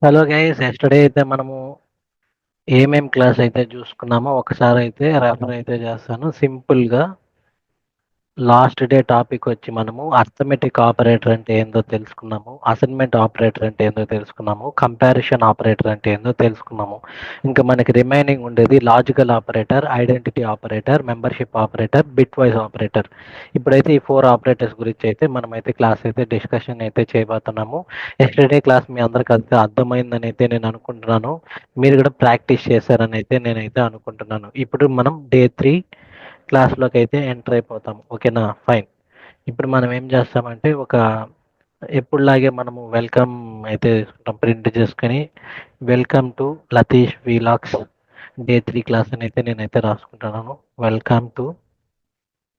Hello guys, yesterday అయితే మనము ఏమేం క్లాస్ అయితే చూసుకున్నామో ఒకసారి అయితే రెఫర్ అయితే చేస్తాను సింపుల్గా. లాస్ట్ డే టాపిక్ వచ్చి మనము అర్థమెటిక్ ఆపరేటర్ అంటే ఏందో తెలుసుకున్నాము, అసైన్మెంట్ ఆపరేటర్ అంటే ఏందో తెలుసుకున్నాము, కంపారిషన్ ఆపరేటర్ అంటే ఏందో తెలుసుకున్నాము. ఇంకా మనకి రిమైనింగ్ ఉండేది logical operator, identity operator, membership operator, bit wise operator. ఇప్పుడైతే ఈ 4 ఆపరేటర్స్ గురించి అయితే మనమైతే క్లాస్ అయితే డిస్కషన్ అయితే చేయబోతున్నాము. ఎస్టర్డే క్లాస్ మీ అందరికి అయితే అర్థమైందని అయితే నేను అనుకుంటున్నాను. మీరు కూడా ప్రాక్టీస్ చేశారని అయితే నేనైతే అనుకుంటున్నాను. ఇప్పుడు మనం డే 3 క్లాస్లోకి అయితే ఎంటర్ అయిపోతాం. ఓకేనా, ఫైన్. ఇప్పుడు మనం ఏం చేస్తామంటే ఎప్పుడులాగే మనము వెల్కమ్ అయితే ప్రింట్ చేసుకొని welcome to Latheesh vlogs day 3 class అని అయితే నేనైతే రాసుకుంటున్నాను. Welcome to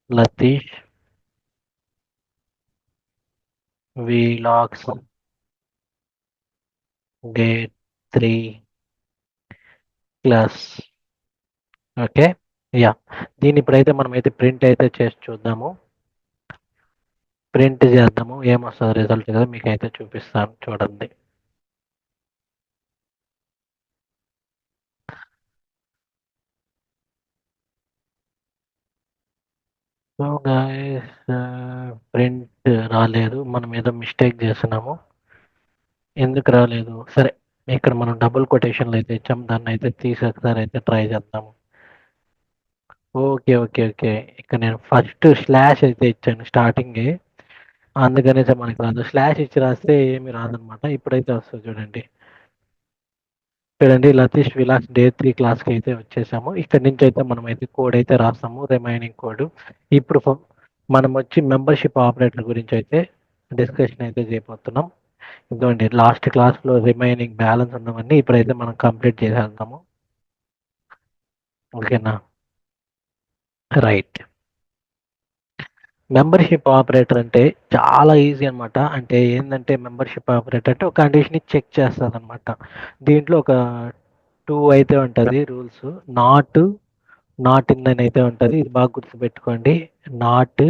Latheesh vlogs day 3 class. Okay, ya. దీన్ని ఇప్పుడైతే మనమైతే ప్రింట్ అయితే చేసి చూద్దాము. ప్రింట్ చేద్దాము, ఏమొస్తుంది రిజల్ట్ కదా మీకు అయితే చూపిస్తాను, చూడండి. సో గాయస్, ప్రింట్ రాలేదు. మనం ఏదో మిస్టేక్ చేస్తున్నాము. ఎందుకు రాలేదు? సరే, ఇక్కడ మనం డబుల్ కొటేషన్లు అయితే ఇచ్చాం, దాన్ని అయితే తీసేసారి అయితే ట్రై చేద్దాము. ఓకే ఓకే ఓకే, ఇక్కడ నేను ఫస్ట్ స్లాష్ అయితే ఇచ్చాను స్టార్టింగే, అందుకనేసే మనకి రాదు. స్లాష్ ఇచ్చి రాస్తే ఏమి రాదనమాట. ఇప్పుడైతే వస్తుంది చూడండి. చూడండి, లతీష్ విలాస్ డే 3 క్లాస్కి అయితే వచ్చేసాము. ఇక్కడ నుంచి అయితే మనం అయితే కోడ్ అయితే రాస్తాము, రిమైనింగ్ కోడ్. ఇప్పుడు మనం వచ్చి మెంబర్షిప్ ఆపరేటర్ గురించి అయితే డిస్కషన్ అయితే చేయబోతున్నాం. ఇదిగోండి, లాస్ట్ క్లాస్లో రిమైనింగ్ బ్యాలెన్స్ ఉన్నవన్నీ ఇప్పుడైతే మనం కంప్లీట్ చేసేద్దాము. ఓకేనా, రైట్. మెంబర్షిప్ ఆపరేటర్ అంటే చాలా ఈజీ అనమాట. అంటే ఏంటంటే మెంబర్షిప్ ఆపరేటర్ అంటే ఒక కండిషన్ చెక్ చేస్తుంది అనమాట. దీంట్లో ఒక 2 అయితే ఉంటుంది రూల్స్. నాట్ నాట్ ఇన్ అని అయితే ఉంటుంది, ఇది బాగా గుర్తుపెట్టుకోండి. నాట్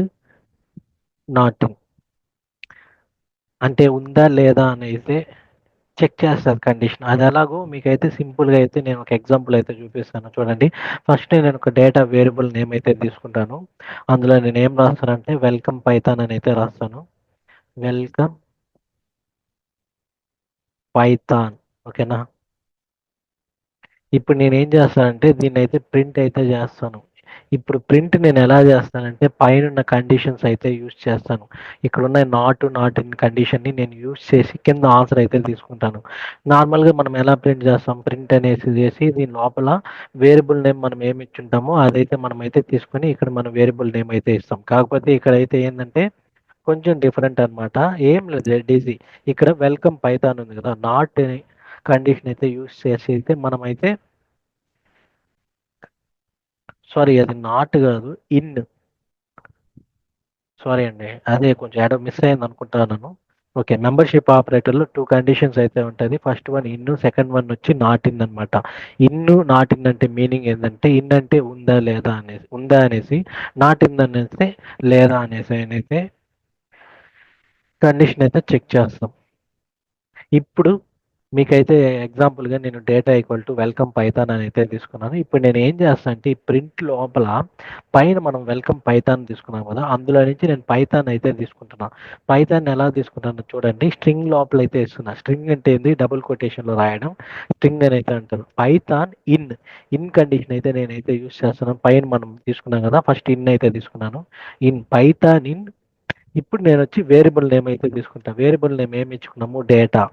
నాట్ ఇన్ అంటే ఉందా లేదా అని అయితే చెక్ చేస్తుంది కండిషన్. అది ఎలాగో మీకైతే సింపుల్గా అయితే నేను ఒక ఎగ్జాంపుల్ అయితే చూపిస్తాను, చూడండి. ఫస్ట్ నేను ఒక డేటా వేరియబుల్ నేమ్ అయితే తీసుకుంటాను. అందులో నేను ఏం రాస్తానంటే వెల్కమ్ పైథాన్ అని అయితే రాస్తాను. Welcome Python. ఓకేనా. ఇప్పుడు నేను ఏం చేస్తానంటే దీన్ని అయితే ప్రింట్ అయితే చేస్తాను. ఇప్పుడు ప్రింట్ నేను ఎలా చేస్తానంటే పైన కండిషన్స్ అయితే యూజ్ చేస్తాను. ఇక్కడ ఉన్న నాట్ ఇన్ కండిషన్ని నేను యూజ్ చేసి కింద ఆన్సర్ అయితే తీసుకుంటాను. నార్మల్గా మనం ఎలా ప్రింట్ చేస్తాం, ప్రింట్ అనేసి చేసి దీని లోపల వేరియబుల్ నేమ్ మనం ఏమి ఇచ్చుంటామో అదైతే మనం అయితే తీసుకొని ఇక్కడ మనం వేరియబుల్ నేమ్ అయితే ఇస్తాం. కాకపోతే ఇక్కడ అయితే ఏంటంటే కొంచెం డిఫరెంట్ అనమాట. ఏం లేదు, డెడ్ ఈజీ. ఇక్కడ వెల్కమ్ పైథాన్ ఉంది కదా, నాట్ కండిషన్ అయితే యూజ్ చేసి అయితే మనమైతే, సారీ అది నాట్ కాదు, ఇన్. సారీ అండి, అదే కొంచెం ఏడో మిస్ అయింది అనుకుంటున్నాను. ఓకే, మెంబర్షిప్ ఆపరేటర్లో 2 కండిషన్స్ అయితే ఉంటుంది. First one in, second one వచ్చి నాట్ ఇన్ అనమాట. ఇన్ నాట్ ఇన్ అంటే మీనింగ్ ఏంటంటే ఇన్ అంటే ఉందా లేదా అనేసి, ఉందా అనేసి, నాట్ ఇన్ అనేసి లేదా అనేసి అయితే కండిషన్ అయితే చెక్ చేస్తాం. ఇప్పుడు మీకైతే ఎగ్జాంపుల్గా నేను data equal to welcome Python అని అయితే తీసుకున్నాను. ఇప్పుడు నేను ఏం చేస్తాను అంటే ఈ ప్రింట్ లోపల పైన మనం వెల్కమ్ పైథాన్ తీసుకున్నాం కదా, అందులో నుంచి నేను పైథాన్ అయితే తీసుకుంటున్నాను. పైథాన్ ఎలా తీసుకుంటాను చూడండి, స్ట్రింగ్ లోపల అయితే ఇస్తున్నా. స్ట్రింగ్ అంటే ఏంది, డబుల్ కొటేషన్లో రాయడం స్ట్రింగ్ అని అయితే అంటారు. పైథాన్ ఇన్, ఇన్ కండిషన్ అయితే నేనైతే యూస్ చేస్తున్నాను. పైన మనం తీసుకున్నాం కదా, ఫస్ట్ ఇన్ అయితే తీసుకున్నాను. In Python in. ఇప్పుడు నేను వచ్చి వేరియబుల్ నేమ్ అయితే తీసుకుంటాను. వేరియబుల్ నేమ్ ఏమి ఇచ్చుకున్నాము, డేటా.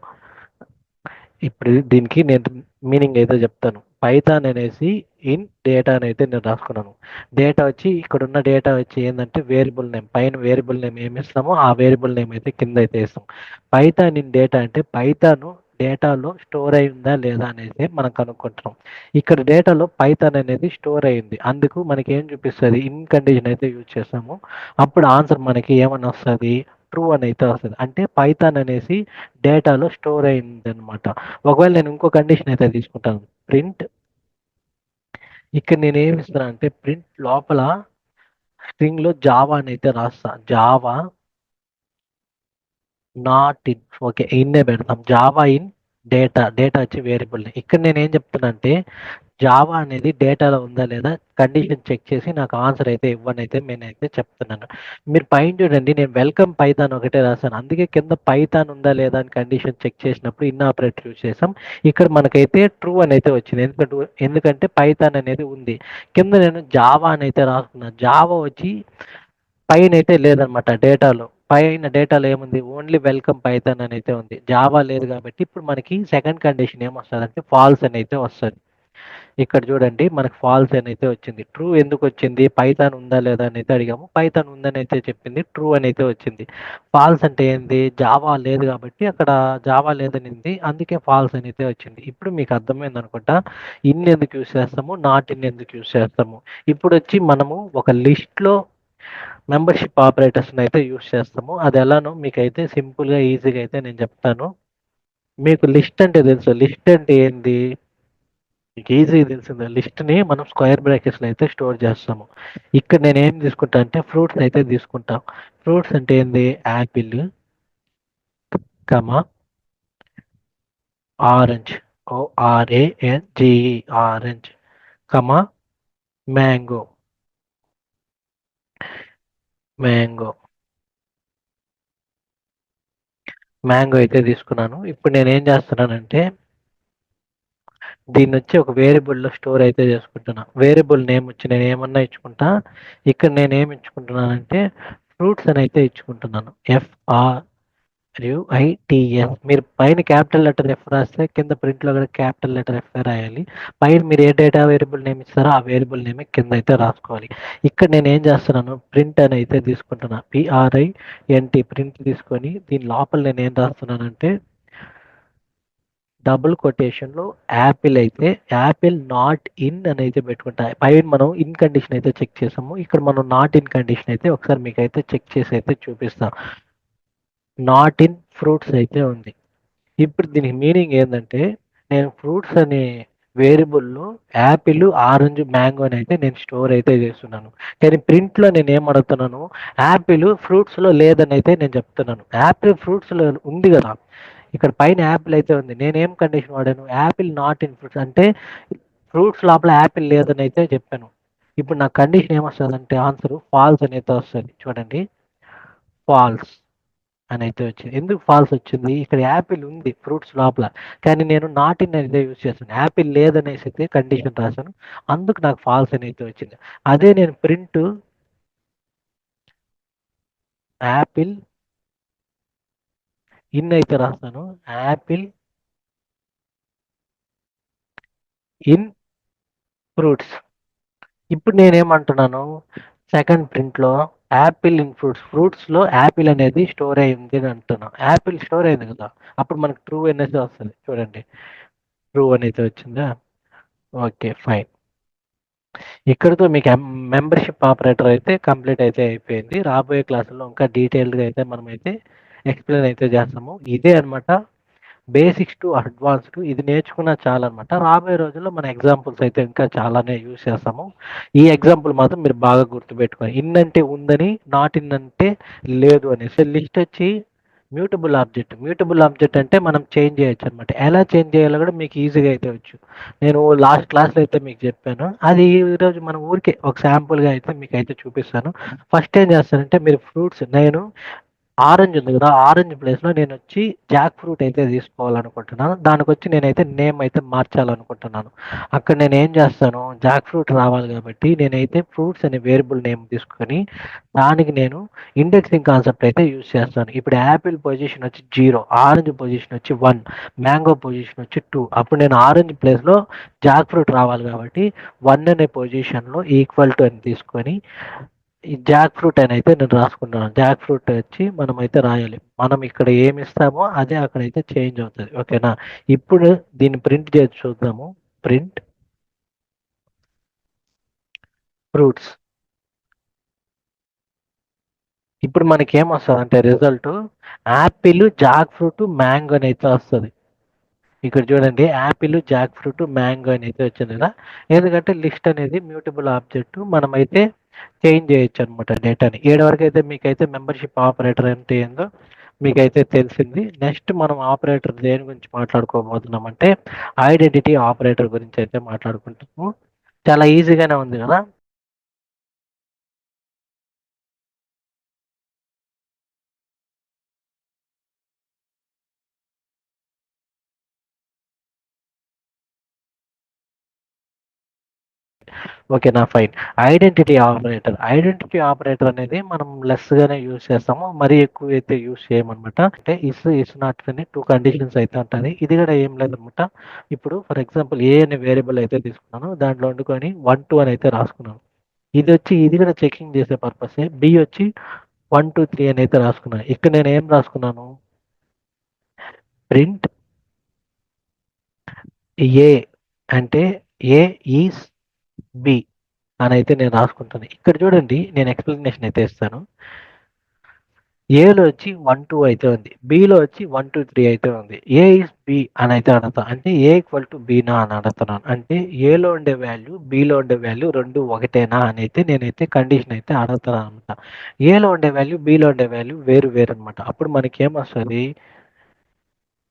ఇప్పుడు దీనికి నేను మీనింగ్ అయితే చెప్తాను. పైథాన్ అనేసి ఇన్ డేటా అని అయితే నేను రాసుకున్నాను. డేటా వచ్చి ఇక్కడ ఉన్న డేటా వచ్చి ఏంటంటే వేరియబుల్ నేమ్. పైన వేరియబుల్ నేమ్ ఏమి ఇస్తామో ఆ వేరియబుల్ నేమ్ అయితే కింద అయితే ఇస్తాం. పైథాన్ ఇన్ డేటా అంటే పైథాన్ డేటాలో స్టోర్ అయి ఉందా లేదా అనేది మనం కనుక్కుంటున్నాం. ఇక్కడ డేటాలో పైథాన్ అనేది స్టోర్ అయింది, అందుకు మనకి ఏం చూపిస్తుంది, ఇన్ కండిషన్ అయితే యూజ్ చేస్తాము. అప్పుడు ఆన్సర్ మనకి ఏమని వస్తుంది, ట్రూ అని అయితే వస్తుంది. అంటే పైథాన్ అనేసి డేటాలో స్టోర్ అయింది అనమాట. ఒకవేళ నేను ఇంకో కండిషన్ అయితే తీసుకుంటాను, ప్రింట్. ఇక్కడ నేను ఏమి ఇస్తాను అంటే ప్రింట్ లోపల స్ట్రింగ్ లో జావా అని అయితే రాస్తా. Java not in. ఓకే, ఇన్నే పెడతాం, జావా ఇన్ డేటా వచ్చి వేరియబుల్. ఇక్కడ నేను ఏం చెప్తున్నా అంటే జావా అనేది డేటాలో ఉందా లేదా కండిషన్ చెక్ చేసి నాకు ఆన్సర్ అయితే ఇవ్వనైతే నేనైతే చెప్తున్నాను. మీరు పైన చూడండి, నేను వెల్కమ్ పైథాన్ ఒకటే రాశాను. అందుకే కింద పైథాన్ ఉందా లేదా అని కండిషన్ చెక్ చేసినప్పుడు ఇన్ ఆపరేటర్ యూజ్ చేసాం. ఇక్కడ మనకైతే ట్రూ అని అయితే వచ్చింది. ఎందుకంటే పైథాన్ అనేది ఉంది. కింద నేను జావా అని అయితే రాసుకున్నాను. జావా వచ్చి పైన అయితే లేదనమాట డేటాలో. పైన డేటాలో ఏముంది, ఓన్లీ వెల్కమ్ పైథాన్ అని అయితే ఉంది. జావా లేదు కాబట్టి ఇప్పుడు మనకి సెకండ్ కండిషన్ ఏమొస్తుంది అంటే ఫాల్స్ అని అయితే వస్తుంది. ఇక్కడ చూడండి మనకు ఫాల్స్ అని అయితే వచ్చింది. ట్రూ ఎందుకు వచ్చింది, పైథాన్ ఉందా లేదా అని అయితే అడిగాము. పైథాన్ ఉందని అయితే చెప్పింది, ట్రూ అని అయితే వచ్చింది. ఫాల్స్ అంటే ఏంది, జావా లేదు కాబట్టి అక్కడ జావా లేదనింది, అందుకే ఫాల్స్ అని అయితే వచ్చింది. ఇప్పుడు మీకు అర్థమైంది అనుకుంటా ఇన్ ఎందుకు యూస్ చేస్తాము, నాట్ ఇన్ ఎందుకు యూస్ చేస్తాము. ఇప్పుడు వచ్చి మనము ఒక లిస్ట్లో మెంబర్షిప్ ఆపరేటర్స్ని అయితే యూస్ చేస్తాము. అది ఎలానో మీకైతే సింపుల్గా ఈజీగా అయితే నేను చెప్తాను. మీకు లిస్ట్ అంటే తెలుసు, లిస్ట్ అంటే ఏంది మీకు ఈజీగా తెలిసిందే. లిస్ట్ని మనం స్క్వేర్ బ్రాకెట్స్లో అయితే స్టోర్ చేస్తాము. ఇక్కడ నేను ఏం తీసుకుంటా అంటే ఫ్రూట్స్ అయితే తీసుకుంటాం. ఫ్రూట్స్ అంటే ఏంది, యాపిల్, కమా ఆరెంజ్, ORANGE ఆరెంజ్, కమా మ్యాంగో, మ్యాంగో మ్యాంగో అయితే తీసుకున్నాను. ఇప్పుడు నేను ఏం చేస్తున్నానంటే దీన్ని వచ్చి ఒక వేరియబుల్లో స్టోర్ అయితే చేసుకుంటున్నా. వేరియబుల్ నేమ్ వచ్చి నేను ఏమన్నా ఇచ్చుకుంటా. ఇక్కడ నేను ఏమి ఇచ్చుకుంటున్నానంటే ఫ్రూట్స్ అని అయితే ఇచ్చుకుంటున్నాను. FRUITS. మీరు పైన క్యాపిటల్ లెటర్ ఎఫ్ రాస్తే కింద ప్రింట్లో కూడా క్యాపిటల్ లెటర్ ఎఫ్ రాయాలి. పైన మీరు ఏ డేటా వేరియబుల్ నేమ్ ఇస్తారో ఆ వేరియబుల్ నేమ్ కింద అయితే రాసుకోవాలి. ఇక్కడ నేను ఏం చేస్తున్నాను, ప్రింట్ అని అయితే తీసుకుంటున్నా. PRINT ప్రింట్ తీసుకొని దీని లోపల నేను ఏం రాస్తున్నానంటే డబుల్ కొటేషన్లో యాపిల్ అయితే యాపిల్ నాట్ ఇన్ అని అయితే పెట్టుకుంటా. పైన మనం ఇన్ కండిషన్ అయితే చెక్ చేసాము. ఇక్కడ మనం నాట్ ఇన్ కండిషన్ అయితే ఒకసారి మీకు అయితే చెక్ చేసి అయితే చూపిస్తాం. నాట్ ఇన్ ఫ్రూట్స్ అయితే ఉంది. ఇప్పుడు దీనికి మీనింగ్ ఏంటంటే నేను ఫ్రూట్స్ అనే వేరియబుల్లో యాపిల్, ఆరెంజ్, మ్యాంగో అని అయితే నేను స్టోర్ అయితే చేస్తున్నాను. కానీ ప్రింట్లో నేను ఏం అడుగుతున్నాను, యాపిల్ ఫ్రూట్స్లో లేదని అయితే నేను చెప్తున్నాను. యాపిల్ ఫ్రూట్స్లో ఉంది కదా, ఇక్కడ పైన యాపిల్ అయితే ఉంది. నేనేం కండిషన్ వాడాను, యాపిల్ నాట్ ఇన్ ఫ్రూట్స్ అంటే ఫ్రూట్స్ లోపల యాపిల్ లేదని అయితే చెప్పాను. ఇప్పుడు నా కండిషన్ ఏమొస్తుంది అంటే ఆన్సర్ ఫాల్స్ అని అయితే వస్తుంది. చూడండి, ఫాల్స్ అని అయితే వచ్చింది. ఎందుకు ఫాల్స్ వచ్చింది, ఇక్కడ యాపిల్ ఉంది ఫ్రూట్స్ లోపల, కానీ నేను నాట్ ఇన్ అయితే యూజ్ చేస్తాను. యాపిల్ లేదనేసి అయితే కండిషన్ రాశాను, అందుకు నాకు ఫాల్స్ అని అయితే వచ్చింది. అదే నేను ప్రింట్ యాపిల్ ఇన్ అయితే రాస్తాను, యాపిల్ ఇన్ ఫ్రూట్స్. ఇప్పుడు నేనేమంటున్నాను, సెకండ్ ప్రింట్లో యాపిల్ ఇన్ ఫ్రూట్స్లో యాపిల్ అనేది స్టోర్ అయింది అని అంటున్నాం. యాపిల్ స్టోర్ అయింది కదా, అప్పుడు మనకు ట్రూ అనేది వస్తుంది. చూడండి, ట్రూ అనేది వచ్చిందా. Okay, fine. ఇక్కడితో మీకు మెంబర్షిప్ ఆపరేటర్ అయితే కంప్లీట్ అయితే అయిపోయింది. రాబోయే క్లాసుల్లో ఇంకా డీటెయిల్డ్గా అయితే మనం అయితే ఎక్స్ప్లెయిన్ అయితే చేస్తాము. ఇదే అనమాట బేసిక్స్ టు అడ్వాన్స్డ్. ఇది నేర్చుకున్న చాలన్నమాట. రాబోయే రోజుల్లో మన ఎగ్జాంపుల్స్ అయితే ఇంకా చాలానే యూజ్ చేస్తాము. ఈ ఎగ్జాంపుల్ మాత్రం మీరు బాగా గుర్తుపెట్టుకోవాలి. ఇన్ అంటే ఉందని, నాట్ ఇన్ అంటే లేదు అనేసి. లిస్ట్ వచ్చి మ్యూటబుల్ ఆబ్జెక్ట్ అంటే మనం చేంజ్ చేయొచ్చు అనమాట. ఎలా చేంజ్ చేయాలో కూడా మీకు ఈజీగా అయితే వచ్చు. నేను లాస్ట్ క్లాస్లో అయితే మీకు చెప్పాను. అది ఈరోజు మనం ఊరికే ఒక శాంపుల్గా అయితే మీకు అయితే చూపిస్తాను. ఫస్ట్ ఏం చేస్తానంటే మీరు ఫ్రూట్స్, నేను ఆరెంజ్ ఉంది కదా, ఆరెంజ్ ప్లేస్లో నేను వచ్చి జాక్ ఫ్రూట్ అయితే తీసుకోవాలనుకుంటున్నాను. దానికి వచ్చి నేనైతే నేమ్ అయితే మార్చాలనుకుంటున్నాను. అక్కడ నేను ఏం చేస్తాను, జాక్ ఫ్రూట్ రావాలి కాబట్టి నేనైతే ఫ్రూట్స్ అనే వేరియబుల్ నేమ్ తీసుకొని దానికి నేను ఇండెక్సింగ్ కాన్సెప్ట్ అయితే యూజ్ చేస్తాను. ఇప్పుడు యాపిల్ పొజిషన్ వచ్చి 0, ఆరెంజ్ పొజిషన్ వచ్చి 1, మ్యాంగో పొజిషన్ వచ్చి 2. అప్పుడు నేను ఆరెంజ్ ప్లేస్లో జాక్ ఫ్రూట్ రావాలి కాబట్టి 1 అనే పొజిషన్లో ఈక్వల్ టు అని తీసుకొని ఈ జాక్ ఫ్రూట్ అని అయితే నేను రాసుకుంటున్నాను. జాక్ ఫ్రూట్ వచ్చి మనం అయితే రాయాలి. మనం ఇక్కడ ఏమి ఇస్తామో అదే అక్కడైతే చేంజ్ అవుతుంది. ఓకేనా. ఇప్పుడు దీన్ని ప్రింట్ చేసి చూద్దాము. Print fruits. ఇప్పుడు మనకి ఏమొస్తుంది అంటే result Apple, Jack fruit, mango అని అయితే వస్తుంది. ఇక్కడ చూడండి, యాపిల్, జాక్ ఫ్రూట్, మ్యాంగో అని అయితే వచ్చింది కదా. ఎందుకంటే లిస్ట్ అనేది మ్యూటబుల్ ఆబ్జెక్ట్, మనమైతే చేంజ్ చేయొచ్చు అనమాట డేటాని. 7 వరకు అయితే మీకైతే మెంబర్షిప్ ఆపరేటర్ అంటే ఏందో మీకైతే తెలిసింది. నెక్స్ట్ మనం ఆపరేటర్ దేని గురించి మాట్లాడుకోబోతున్నామంటే ఐడెంటిటీ ఆపరేటర్ గురించి అయితే మాట్లాడుకుంటాము. చాలా ఈజీగానే ఉంది కదా. ఓకేనా, ఫైన్. ఐడెంటిటీ ఆపరేటర్ అనేది మనం లెస్ గానే యూజ్ చేస్తాము, మరీ ఎక్కువ అయితే యూజ్ చేయమన్నమాట. అంటే ఇస్ నాట్ అని టూ కండిషన్స్ అయితే ఉంటుంది. ఇది కూడా ఏం లేదనమాట. ఇప్పుడు ఫర్ ఎగ్జాంపుల్ ఏ అనే వేరియబుల్ అయితే తీసుకున్నాను, దాంట్లో వండుకొని 1 2 అని అయితే రాసుకున్నాను. ఇది కూడా చెకింగ్ చేసే పర్పస్. బి వచ్చి 1 2 3 అని అయితే రాసుకున్నాను. ఇక్కడ నేను ఏం రాసుకున్నాను, ప్రింట్ ఏ అంటే ఏ ఈస్ బి అని అయితే నేను రాసుకుంటాను. ఇక్కడ చూడండి, నేను ఎక్స్ప్లెనేషన్ అయితే ఇస్తాను. ఏలో వచ్చి 1 2 అయితే ఉంది, బిలో వచ్చి 1 2 3 అయితే ఉంది. ఏ ఇస్ బి అని అయితే అడతా, అంటే ఏ ఈక్వల్ టు బీనా అని అడుగుతున్నాను. అంటే ఏలో ఉండే వాల్యూ బిలో ఉండే వాల్యూ రెండు ఒకటేనా అని అయితే నేనైతే కండిషన్ అయితే అడుగుతున్నాను అనమాట. ఏలో ఉండే వాల్యూ బిలో ఉండే వాల్యూ వేరు వేరు అనమాట. అప్పుడు మనకి ఏమొస్తుంది,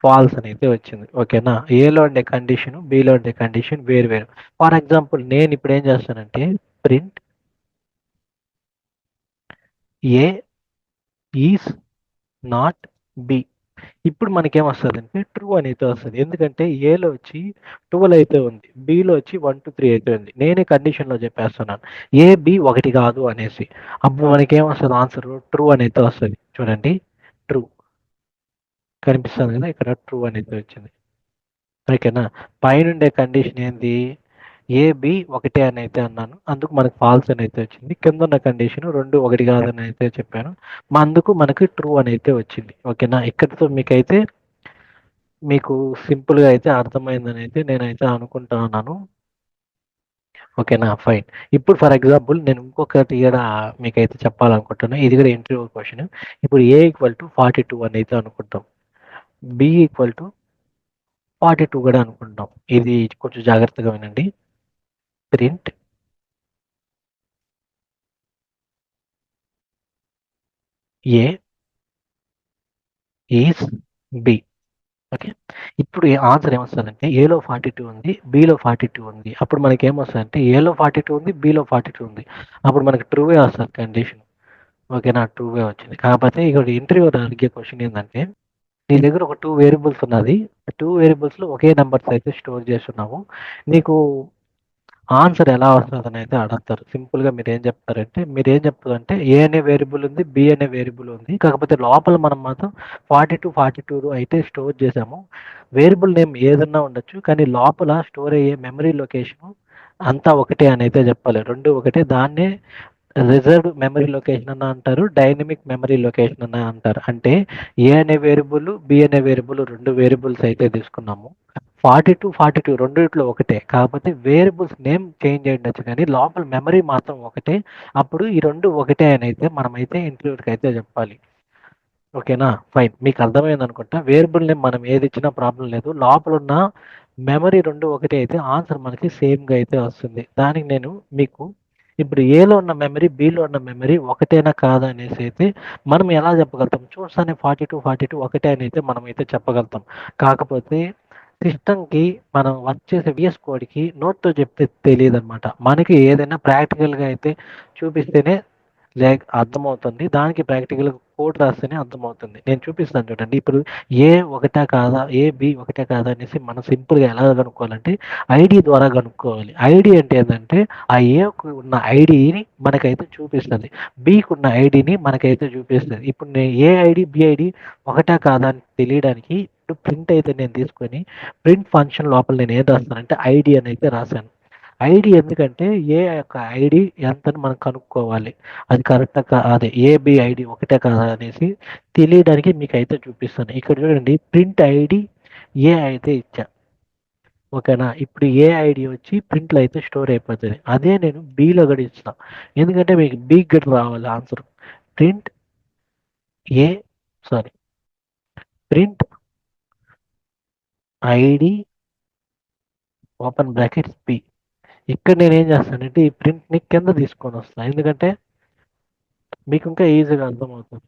ఫాల్స్ అని అయితే వచ్చింది. ఓకేనా, ఏలో ఉండే కండిషన్ బిలో ఉండే కండిషన్ వేరు వేరు. ఫర్ ఎగ్జాంపుల్ నేను ఇప్పుడు ఏం చేస్తానంటే print A is not be. ఇప్పుడు మనకేమొస్తదంటే ట్రూ అని అయితే వస్తది. ఎందుకంటే ఏలో వచ్చి 12 అయితే ఉంది, బిలో వచ్చి 1 2 3 అయితే ఉంది. నేనే కండిషన్‌లో చెప్పేస్తున్నాను. ఏ, బి ఒకటి కాదు అనేసి. అప్పుడు మనకేమొస్తది ఆన్సర్ ట్రూ అని అయితే వస్తది. చూడండి, ట్రూ కనిపిస్తుంది కదా, ఇక్కడ ట్రూ అని అయితే వచ్చింది. ఓకేనా, పైనుండే కండిషన్ ఏంది, ఏ, బి ఒకటే అని అయితే అన్నాను, అందుకు మనకు ఫాల్స్ అని అయితే వచ్చింది. కింద ఉన్న కండిషన్ రెండు ఒకటి కాదని అయితే చెప్పాను, అందుకు మనకి ట్రూ అని అయితే వచ్చింది. ఓకేనా, ఇక్కడితో మీకు సింపుల్గా అయితే అర్థమైందని అయితే నేనైతే అనుకుంటా ఉన్నాను. ఓకేనా, ఫైన్. ఇప్పుడు ఫర్ ఎగ్జాంపుల్ నేను ఇంకొకటి కూడా మీకైతే చెప్పాలనుకుంటున్నాను. ఇది కూడా ఇంటర్వ్యూ క్వశ్చన్. ఇప్పుడు ఏ ఈక్వల్ టు 42 అని అయితే అనుకుంటాం, బి ఈక్వల్ టు 42 కూడా అనుకుంటాం. ఇది కొంచెం జాగ్రత్తగా వినండి. Print A is B. Okay, ఇప్పుడు ఆన్సర్ ఏమొస్తుందంటే ఏలో 42 ఉంది, బిలో 42 ఉంది. అప్పుడు మనకి ఏమొస్తుందంటే ఏలో 42 ఉంది, బిలో 42 ఉంది. అప్పుడు మనకి ట్రూవే వస్తుంది కండిషన్. ఓకేనా, ట్రూవే వచ్చింది. కాకపోతే ఇక్కడ ఇంటర్వ్యూ అడిగే క్వశ్చన్ ఏంటంటే నీ దగ్గర ఒక 2 వేరియబుల్స్ ఉన్నది, 2 వేరియబుల్స్లో ఒకే నెంబర్స్ అయితే స్టోర్ చేస్తున్నావు. నీకు ఆన్సర్ ఎలా వస్తుందని అయితే అడుగుతారు. సింపుల్గా మీరు ఏం చెప్తారంటే ఏ అనే వేరియబుల్ ఉంది, బి అనే వేరియబుల్ ఉంది, కాకపోతే లోపల మనం మాత్రం 42 అయితే స్టోర్ చేసాము. వేరియబుల్ నేమ్ ఏదన్నా ఉండొచ్చు, కానీ లోపల స్టోర్ అయ్యే మెమరీ లొకేషన్ అంతా ఒకటే అని అయితే చెప్పాలి. రెండు ఒకటే, దాన్నే రిజర్వ్డ్ మెమరీ లొకేషన్ అన్న అంటారు, డైనమిక్ మెమరీ లొకేషన్ అన్న అంటారు. అంటే ఏ అనే వేరియబుల్, బి అనే వేరియబుల్ రెండు వేరియబుల్స్ అయితే తీసుకున్నాము. 42 రెండిట్లో ఒకటే, కాకపోతే వేరియబుల్స్ నేమ్ చేంజ్ అయ్యుండొచ్చు కానీ లోపల మెమరీ మాత్రం ఒకటే. అప్పుడు ఈ రెండు ఒకటే అని అయితే మనమైతే ఇంటర్వ్యూకి అయితే చెప్పాలి. ఓకేనా, ఫైన్. మీకు అర్థమైంది అనుకుంటా. వేరియబుల్ నేమ్ మనం ఏది ఇచ్చినా ప్రాబ్లం లేదు, లోపల ఉన్న మెమరీ రెండు ఒకటే అయితే ఆన్సర్ మనకి సేమ్గా అయితే వస్తుంది. దానికి నేను మీకు ఇప్పుడు ఏలో ఉన్న మెమరీ బిలో ఉన్న మెమరీ ఒకటేనా కాదా అనేసి అయితే మనం ఎలా చెప్పగలుగుతాం, చూస్తానే 42 ఒకటే అని అయితే మనం అయితే చెప్పగలుగుతాం. కాకపోతే సిస్టమ్కి మనం వర్క్ చేసే విఎస్ కోడ్కి నోట్తో చెప్తే తెలియదు అనమాట. మనకి ఏదైనా ప్రాక్టికల్గా అయితే చూపిస్తేనే అర్థమవుతుంది. దానికి ప్రాక్టికల్ కోడ్ రాస్తేనే అర్థమవుతుంది. నేను చూపిస్తాను చూడండి. ఇప్పుడు ఏ ఒకటా కాదా, ఏ బి ఒకటే కాదా అనేసి మనం సింపుల్గా ఎలా కనుక్కోవాలంటే ఐడి ద్వారా కనుక్కోవాలి. ఐడి అంటే ఏంటంటే ఆ ఏకు ఉన్న ఐడిని మనకైతే చూపిస్తుంది, బికి ఉన్న ఐడిని మనకైతే చూపిస్తుంది. ఇప్పుడు నేను ఏ ఐడి బి ఐడి ఒకటా కాదా అని తెలియడానికి ఇప్పుడు ప్రింట్ అయితే నేను తీసుకొని ప్రింట్ ఫంక్షన్ లోపల నేను ఏం రాస్తానంటే ఐడి అని అయితే రాశాను. ఐడి ఎందుకంటే ఏ యొక్క ఐడి ఎంతని మనం కనుక్కోవాలి, అది కరెక్టా అదే ఏబి ఐడి ఒకటే కదా అనేసి తెలియడానికి మీకు అయితే చూపిస్తాను. ఇక్కడ చూడండి, ప్రింట్ ఐడి ఏ అయితే ఇచ్చా. ఓకేనా, ఇప్పుడు ఏ ఐడి వచ్చి ప్రింట్లో అయితే స్టోర్ అయిపోతుంది. అదే నేను బిలో కూడా ఇచ్చిన, ఎందుకంటే మీకు బి గడ్ రావాలి answer. Print a sorry print ID open brackets B. ఇక్కడ నేను ఏం చేస్తానంటే ఈ ప్రింట్ని కింద తీసుకొని వస్తాను, ఎందుకంటే మీకు ఇంకా ఈజీగా అర్థమవుతుంది.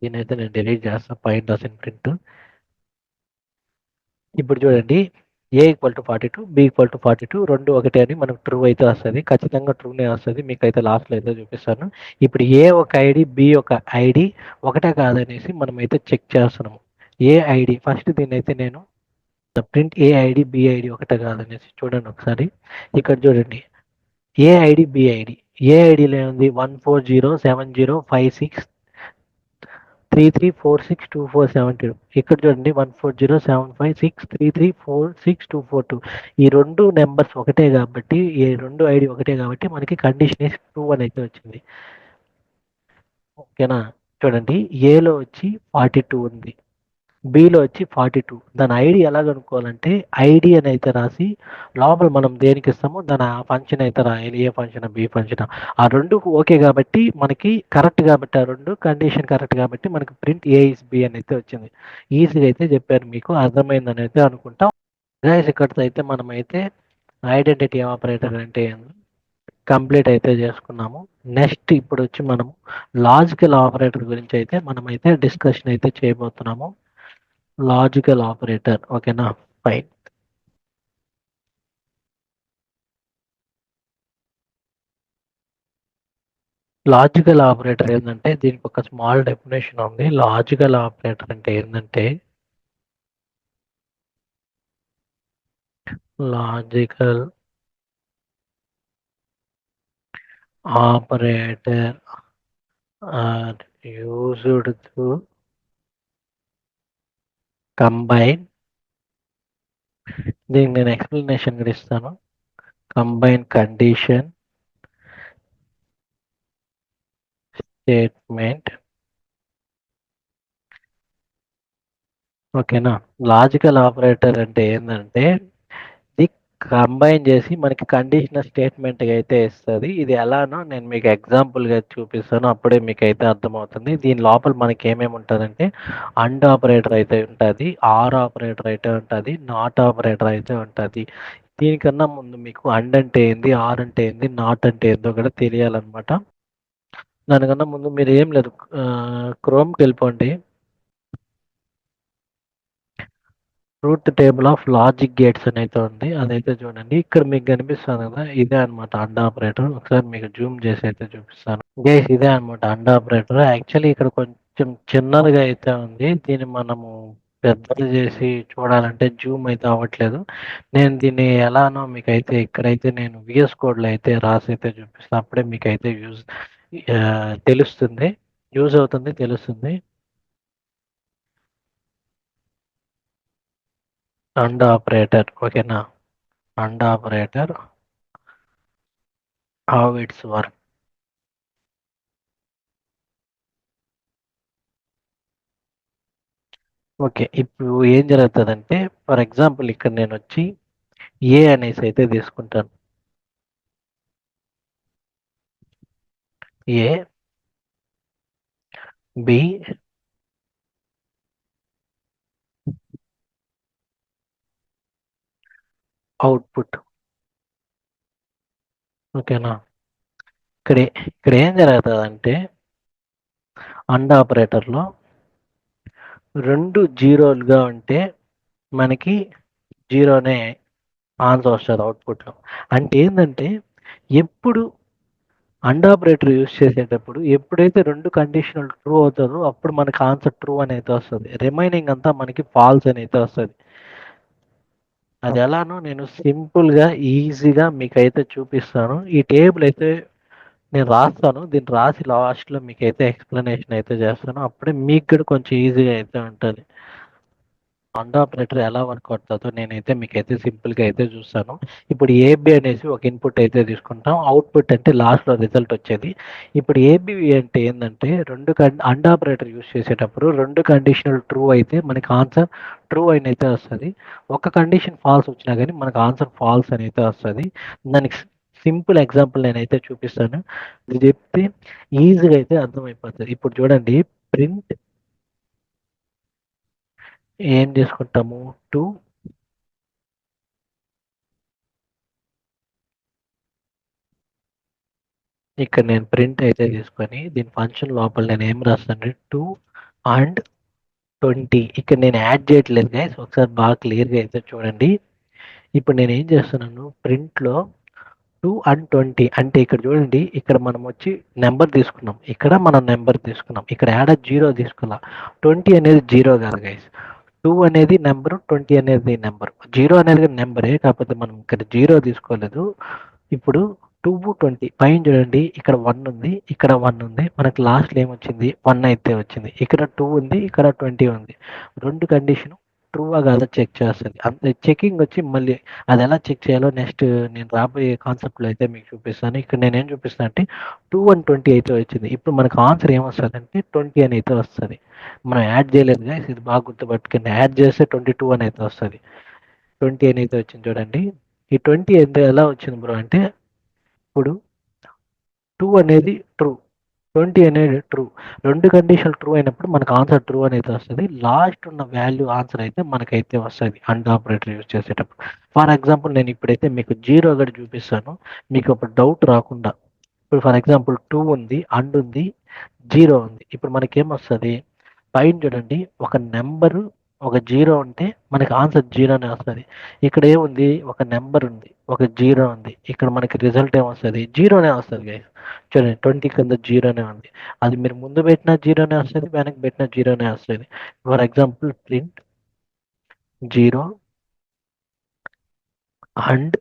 దీని అయితే నేను డిలీట్ చేస్తాను పైన రాసిన ప్రింట్. ఇప్పుడు చూడండి A=42 B=42 రెండు ఒకటే అని మనకు ట్రూ అయితే వస్తుంది. ఖచ్చితంగా ట్రూనే వస్తుంది. మీకు అయితే లాస్ట్లో అయితే చూపిస్తాను. ఇప్పుడు ఏ ఒక ఐడి బి ఒక ఐడి ఒకటే కాదనేసి మనం అయితే చెక్ చేస్తున్నాము. ఏ ఐడి ఫస్ట్ దీన్ని అయితే నేను ప్రింట్ ఏ ఐడి బి ఐడి ఒకటే కాదనేసి చూడండి ఒకసారి. ఇక్కడ చూడండి ఏ ఐడి బి ఐడి. ఏ ఐడిలో ఏముంది 140705633462472. ఇక్కడ చూడండి 1407563346242. ఈ రెండు నెంబర్స్ ఒకటే కాబట్టి ఈ రెండు ఐడి ఒకటే కాబట్టి మనకి కండిషన్ ఇస్ ట్రూ అని అయితే వచ్చింది. ఓకేనా. చూడండి ఏలో వచ్చి 42 ఉంది, బిలో వచ్చి 42. దాని ఐడి ఎలా కనుక్కోవాలంటే ఐడి అని అయితే రాసి లోపల మనం దేనికి ఇస్తామో దాని ఆ ఫంక్షన్ అయితే రాయాలి. ఏ ఫంక్షన్ బి ఫంక్షన్ ఆ రెండు ఓకే కాబట్టి మనకి కరెక్ట్ కాబట్టి ఆ రెండు కండిషన్ కరెక్ట్ కాబట్టి మనకి ప్రింట్ ఏ ఇస్ బి అని అయితే వచ్చింది. ఈజీగా అయితే చెప్పారు, మీకు అర్థమైందని అయితే అనుకుంటాం. గైస్ ఇక్కడితో అయితే మనం అయితే ఐడెంటిటీ ఆపరేటర్ అంటే కంప్లీట్ అయితే చేసుకున్నాము. నెక్స్ట్ ఇప్పుడు వచ్చి మనము లాజికల్ ఆపరేటర్ గురించి అయితే మనం అయితే డిస్కషన్ అయితే చేయబోతున్నాము. లాజికల్ ఆపరేటర్ ఓకేనా. ఫైన్. లాజికల్ ఆపరేటర్ ఏంటంటే దీనికి ఒక స్మాల్ డెఫినేషన్ ఉంది. లాజికల్ ఆపరేటర్ అంటే ఏంటంటే logical operator are used to combine. దీనికి నేను ఎక్స్ప్లెనేషన్ కూడా ఇస్తాను. Combine condition statement. ఓకేనా. లాజికల్ ఆపరేటర్ అంటే ఏంటంటే ఇది కంబైన్ చేసి మనకి కండిషనల్ స్టేట్మెంట్ అయితే ఇస్తుంది. ఇది ఎలానో నేను మీకు ఎగ్జాంపుల్గా చూపిస్తాను, అప్పుడే మీకు అయితే అర్థమవుతుంది. దీని లోపల మనకి ఏమేమి ఉంటుందంటే అండ్ ఆపరేటర్ అయితే ఉంటుంది, ఆర్ ఆపరేటర్ అయితే ఉంటుంది, నాట్ ఆపరేటర్ అయితే ఉంటుంది. దీనికన్నా ముందు మీకు అండ్ అంటే ఏంది, ఆర్ అంటే ఏంది, నాట్ అంటే ఏందో కూడా తెలియాలన్నమాట. దానికన్నా ముందు మీరు ఏం లేదు, క్రోమ్కి వెళ్ళిపోండి. Truth table of logic gates అని అయితే ఉంది, అదైతే చూడండి. ఇక్కడ మీకు కనిపిస్తుంది కదా, ఇదే అనమాట అండ్ ఆపరేటర్. ఒకసారి మీకు జూమ్ చేసి అయితే చూపిస్తాను. గైస్ ఇదే అనమాట అండ్ ఆపరేటర్. యాక్చువల్లీ ఇక్కడ కొంచెం చిన్నదిగా అయితే ఉంది, దీన్ని మనము పెద్దది చేసి చూడాలంటే జూమ్ అయితే అవ్వట్లేదు. నేను దీన్ని ఎలానో మీకు అయితే ఇక్కడైతే నేను విఎస్ కోడ్లో అయితే రాసి అయితే చూపిస్తాను, అప్పుడే మీకు అయితే తెలుస్తుంది, యూజ్ అవుతుంది, తెలుస్తుంది. అండ్ ఆపరేటర్ ఓకేనా. And operator how it's work. Okay, ఇప్పుడు ఏం జరుగుతుందంటే ఫర్ ఎగ్జాంపుల్ ఇక్కడ నేను వచ్చి ఏ అనేసి అయితే తీసుకుంటాను. ఏ బి అవుట్పుట్ ఓకేనా. ఇక్కడ ఇక్కడ ఏం జరుగుతుందంటే అండ్ ఆపరేటర్లో రెండు జీరోలుగా ఉంటే మనకి జీరోనే ఆన్సర్ వస్తుంది అవుట్పుట్లో. అంటే ఏంటంటే ఎప్పుడు అండ్ ఆపరేటర్ యూజ్ చేసేటప్పుడు ఎప్పుడైతే రెండు కండిషనల్ ట్రూ అవుతుందో అప్పుడు మనకి ఆన్సర్ ట్రూ అని అయితే వస్తుంది, రిమైనింగ్ అంతా మనకి ఫాల్స్ అని అయితే వస్తుంది. అది ఎలానో నేను సింపుల్గా ఈజీగా మీకు అయితే చూపిస్తాను. ఈ టేబుల్ అయితే నేను రాస్తాను, దీన్ని రాసి లాస్ట్లో మీకు అయితే ఎక్స్ప్లెనేషన్ అయితే చేస్తాను, అప్పుడే మీకు కూడా కొంచెం ఈజీగా అయితే ఉంటుంది. అండ్ ఆపరేటర్ ఎలా వర్క్ అవుతుందో నేనైతే మీకైతే సింపుల్గా అయితే చూస్తాను. ఇప్పుడు ఏబి అనేసి ఒక ఇన్పుట్ అయితే తీసుకుంటాం, అవుట్పుట్ అంటే లాస్ట్లో రిజల్ట్ వచ్చేది. ఇప్పుడు ఏబి అంటే ఏంటంటే అండ్ ఆపరేటర్ యూస్ చేసేటప్పుడు రెండు కండిషనల్ ట్రూ అయితే మనకి ఆన్సర్ ట్రూ అని అయితే వస్తుంది. ఒక కండిషన్ ఫాల్స్ వచ్చినా కానీ మనకు ఆన్సర్ ఫాల్స్ అని అయితే వస్తుంది. దానికి సింపుల్ ఎగ్జాంపుల్ నేనైతే చూపిస్తాను, ఇది చెప్తే ఈజీగా అయితే అర్థమైపోతుంది. ఇప్పుడు చూడండి, ప్రింట్ ఏం చేసుకుంటాము, టూ ఇక్కడ నేను ప్రింట్ అయితే తీసుకొని దీని ఫంక్షన్ లోపల నేను ఏం రాస్తాను, టూ అండ్ 20. ఇక్కడ నేను యాడ్ చేయట్లేదు గైస్, ఒకసారి బాగా క్లియర్గా అయితే చూడండి. ఇప్పుడు నేను ఏం చేస్తున్నాను, ప్రింట్లో 2 అండ్ 20 అంటే ఇక్కడ చూడండి, ఇక్కడ మనం వచ్చి నెంబర్ తీసుకున్నాం, ఇక్కడ మనం నెంబర్ తీసుకున్నాం, ఇక్కడ యాడ్ జీరో తీసుకున్నాం. 20 అనేది జీరో కాదు గైస్, 2 అనేది నెంబరు, 20 అనేది నెంబర్. జీరో అనేది నెంబరే, కాకపోతే మనం ఇక్కడ జీరో తీసుకోలేదు. ఇప్పుడు 2 20 పైన చూడండి, ఇక్కడ 1 ఉంది, ఇక్కడ 1 ఉంది, మనకి లాస్ట్లో ఏమొచ్చింది 1 అయితే వచ్చింది. ఇక్కడ 2 ఉంది, ఇక్కడ 20 ఉంది. రెండు కండిషన్ ట్రూవా కాదా చెక్ చేస్తుంది. అంతే, చెకింగ్ వచ్చి మళ్ళీ అది ఎలా చెక్ చేయాలో నెక్స్ట్ నేను రాబోయే కాన్సెప్ట్లో అయితే మీకు చూపిస్తాను. ఇక్కడ నేను ఏం చూపిస్తాను అంటే 2 and 20 అయితే వచ్చింది. ఇప్పుడు మనకు ఆన్సర్ ఏమొస్తుంది అంటే 20 అని అయితే వస్తుంది. మనం యాడ్ చేయలేదు గైస్, ఇది బాగా గుర్తుపట్టుకుని, యాడ్ చేస్తే 22 అని అయితే వస్తుంది. 20 అని అయితే వచ్చింది చూడండి. ఈ 20 ఎలా వచ్చింది బ్రో అంటే, ఇప్పుడు 2 అనేది ట్రూ, 20 అనేది ట్రూ, రెండు కండిషన్లు ట్రూ అయినప్పుడు మనకు ఆన్సర్ ట్రూ అనేది వస్తుంది. లాస్ట్ ఉన్న వాల్యూ ఆన్సర్ అయితే మనకైతే వస్తుంది అండ్ ఆపరేటర్ యూజ్ చేసేటప్పుడు. ఫర్ ఎగ్జాంపుల్ నేను ఇప్పుడైతే మీకు జీరో ఒకటి చూపిస్తాను, మీకు ఒక డౌట్ రాకుండా. ఇప్పుడు ఫర్ ఎగ్జాంపుల్ 2 ఉంది, అండ్ ఉంది, జీరో ఉంది. ఇప్పుడు మనకేమొస్తుంది, పైన చూడండి, ఒక నెంబరు ఒక జీరో ఉంటే మనకి ఆన్సర్ జీరోనే వస్తుంది. ఇక్కడ ఏముంది, ఒక నెంబర్ ఉంది, ఒక జీరో ఉంది, ఇక్కడ మనకి రిజల్ట్ ఏమొస్తుంది, జీరోనే వస్తుంది గైస్. చూడండి 20 కింద జీరోనే ఉంది, అది మీరు ముందు పెట్టిన జీరోనే వస్తుంది, వెనక్కి పెట్టిన జీరోనే వస్తుంది. For example print zero and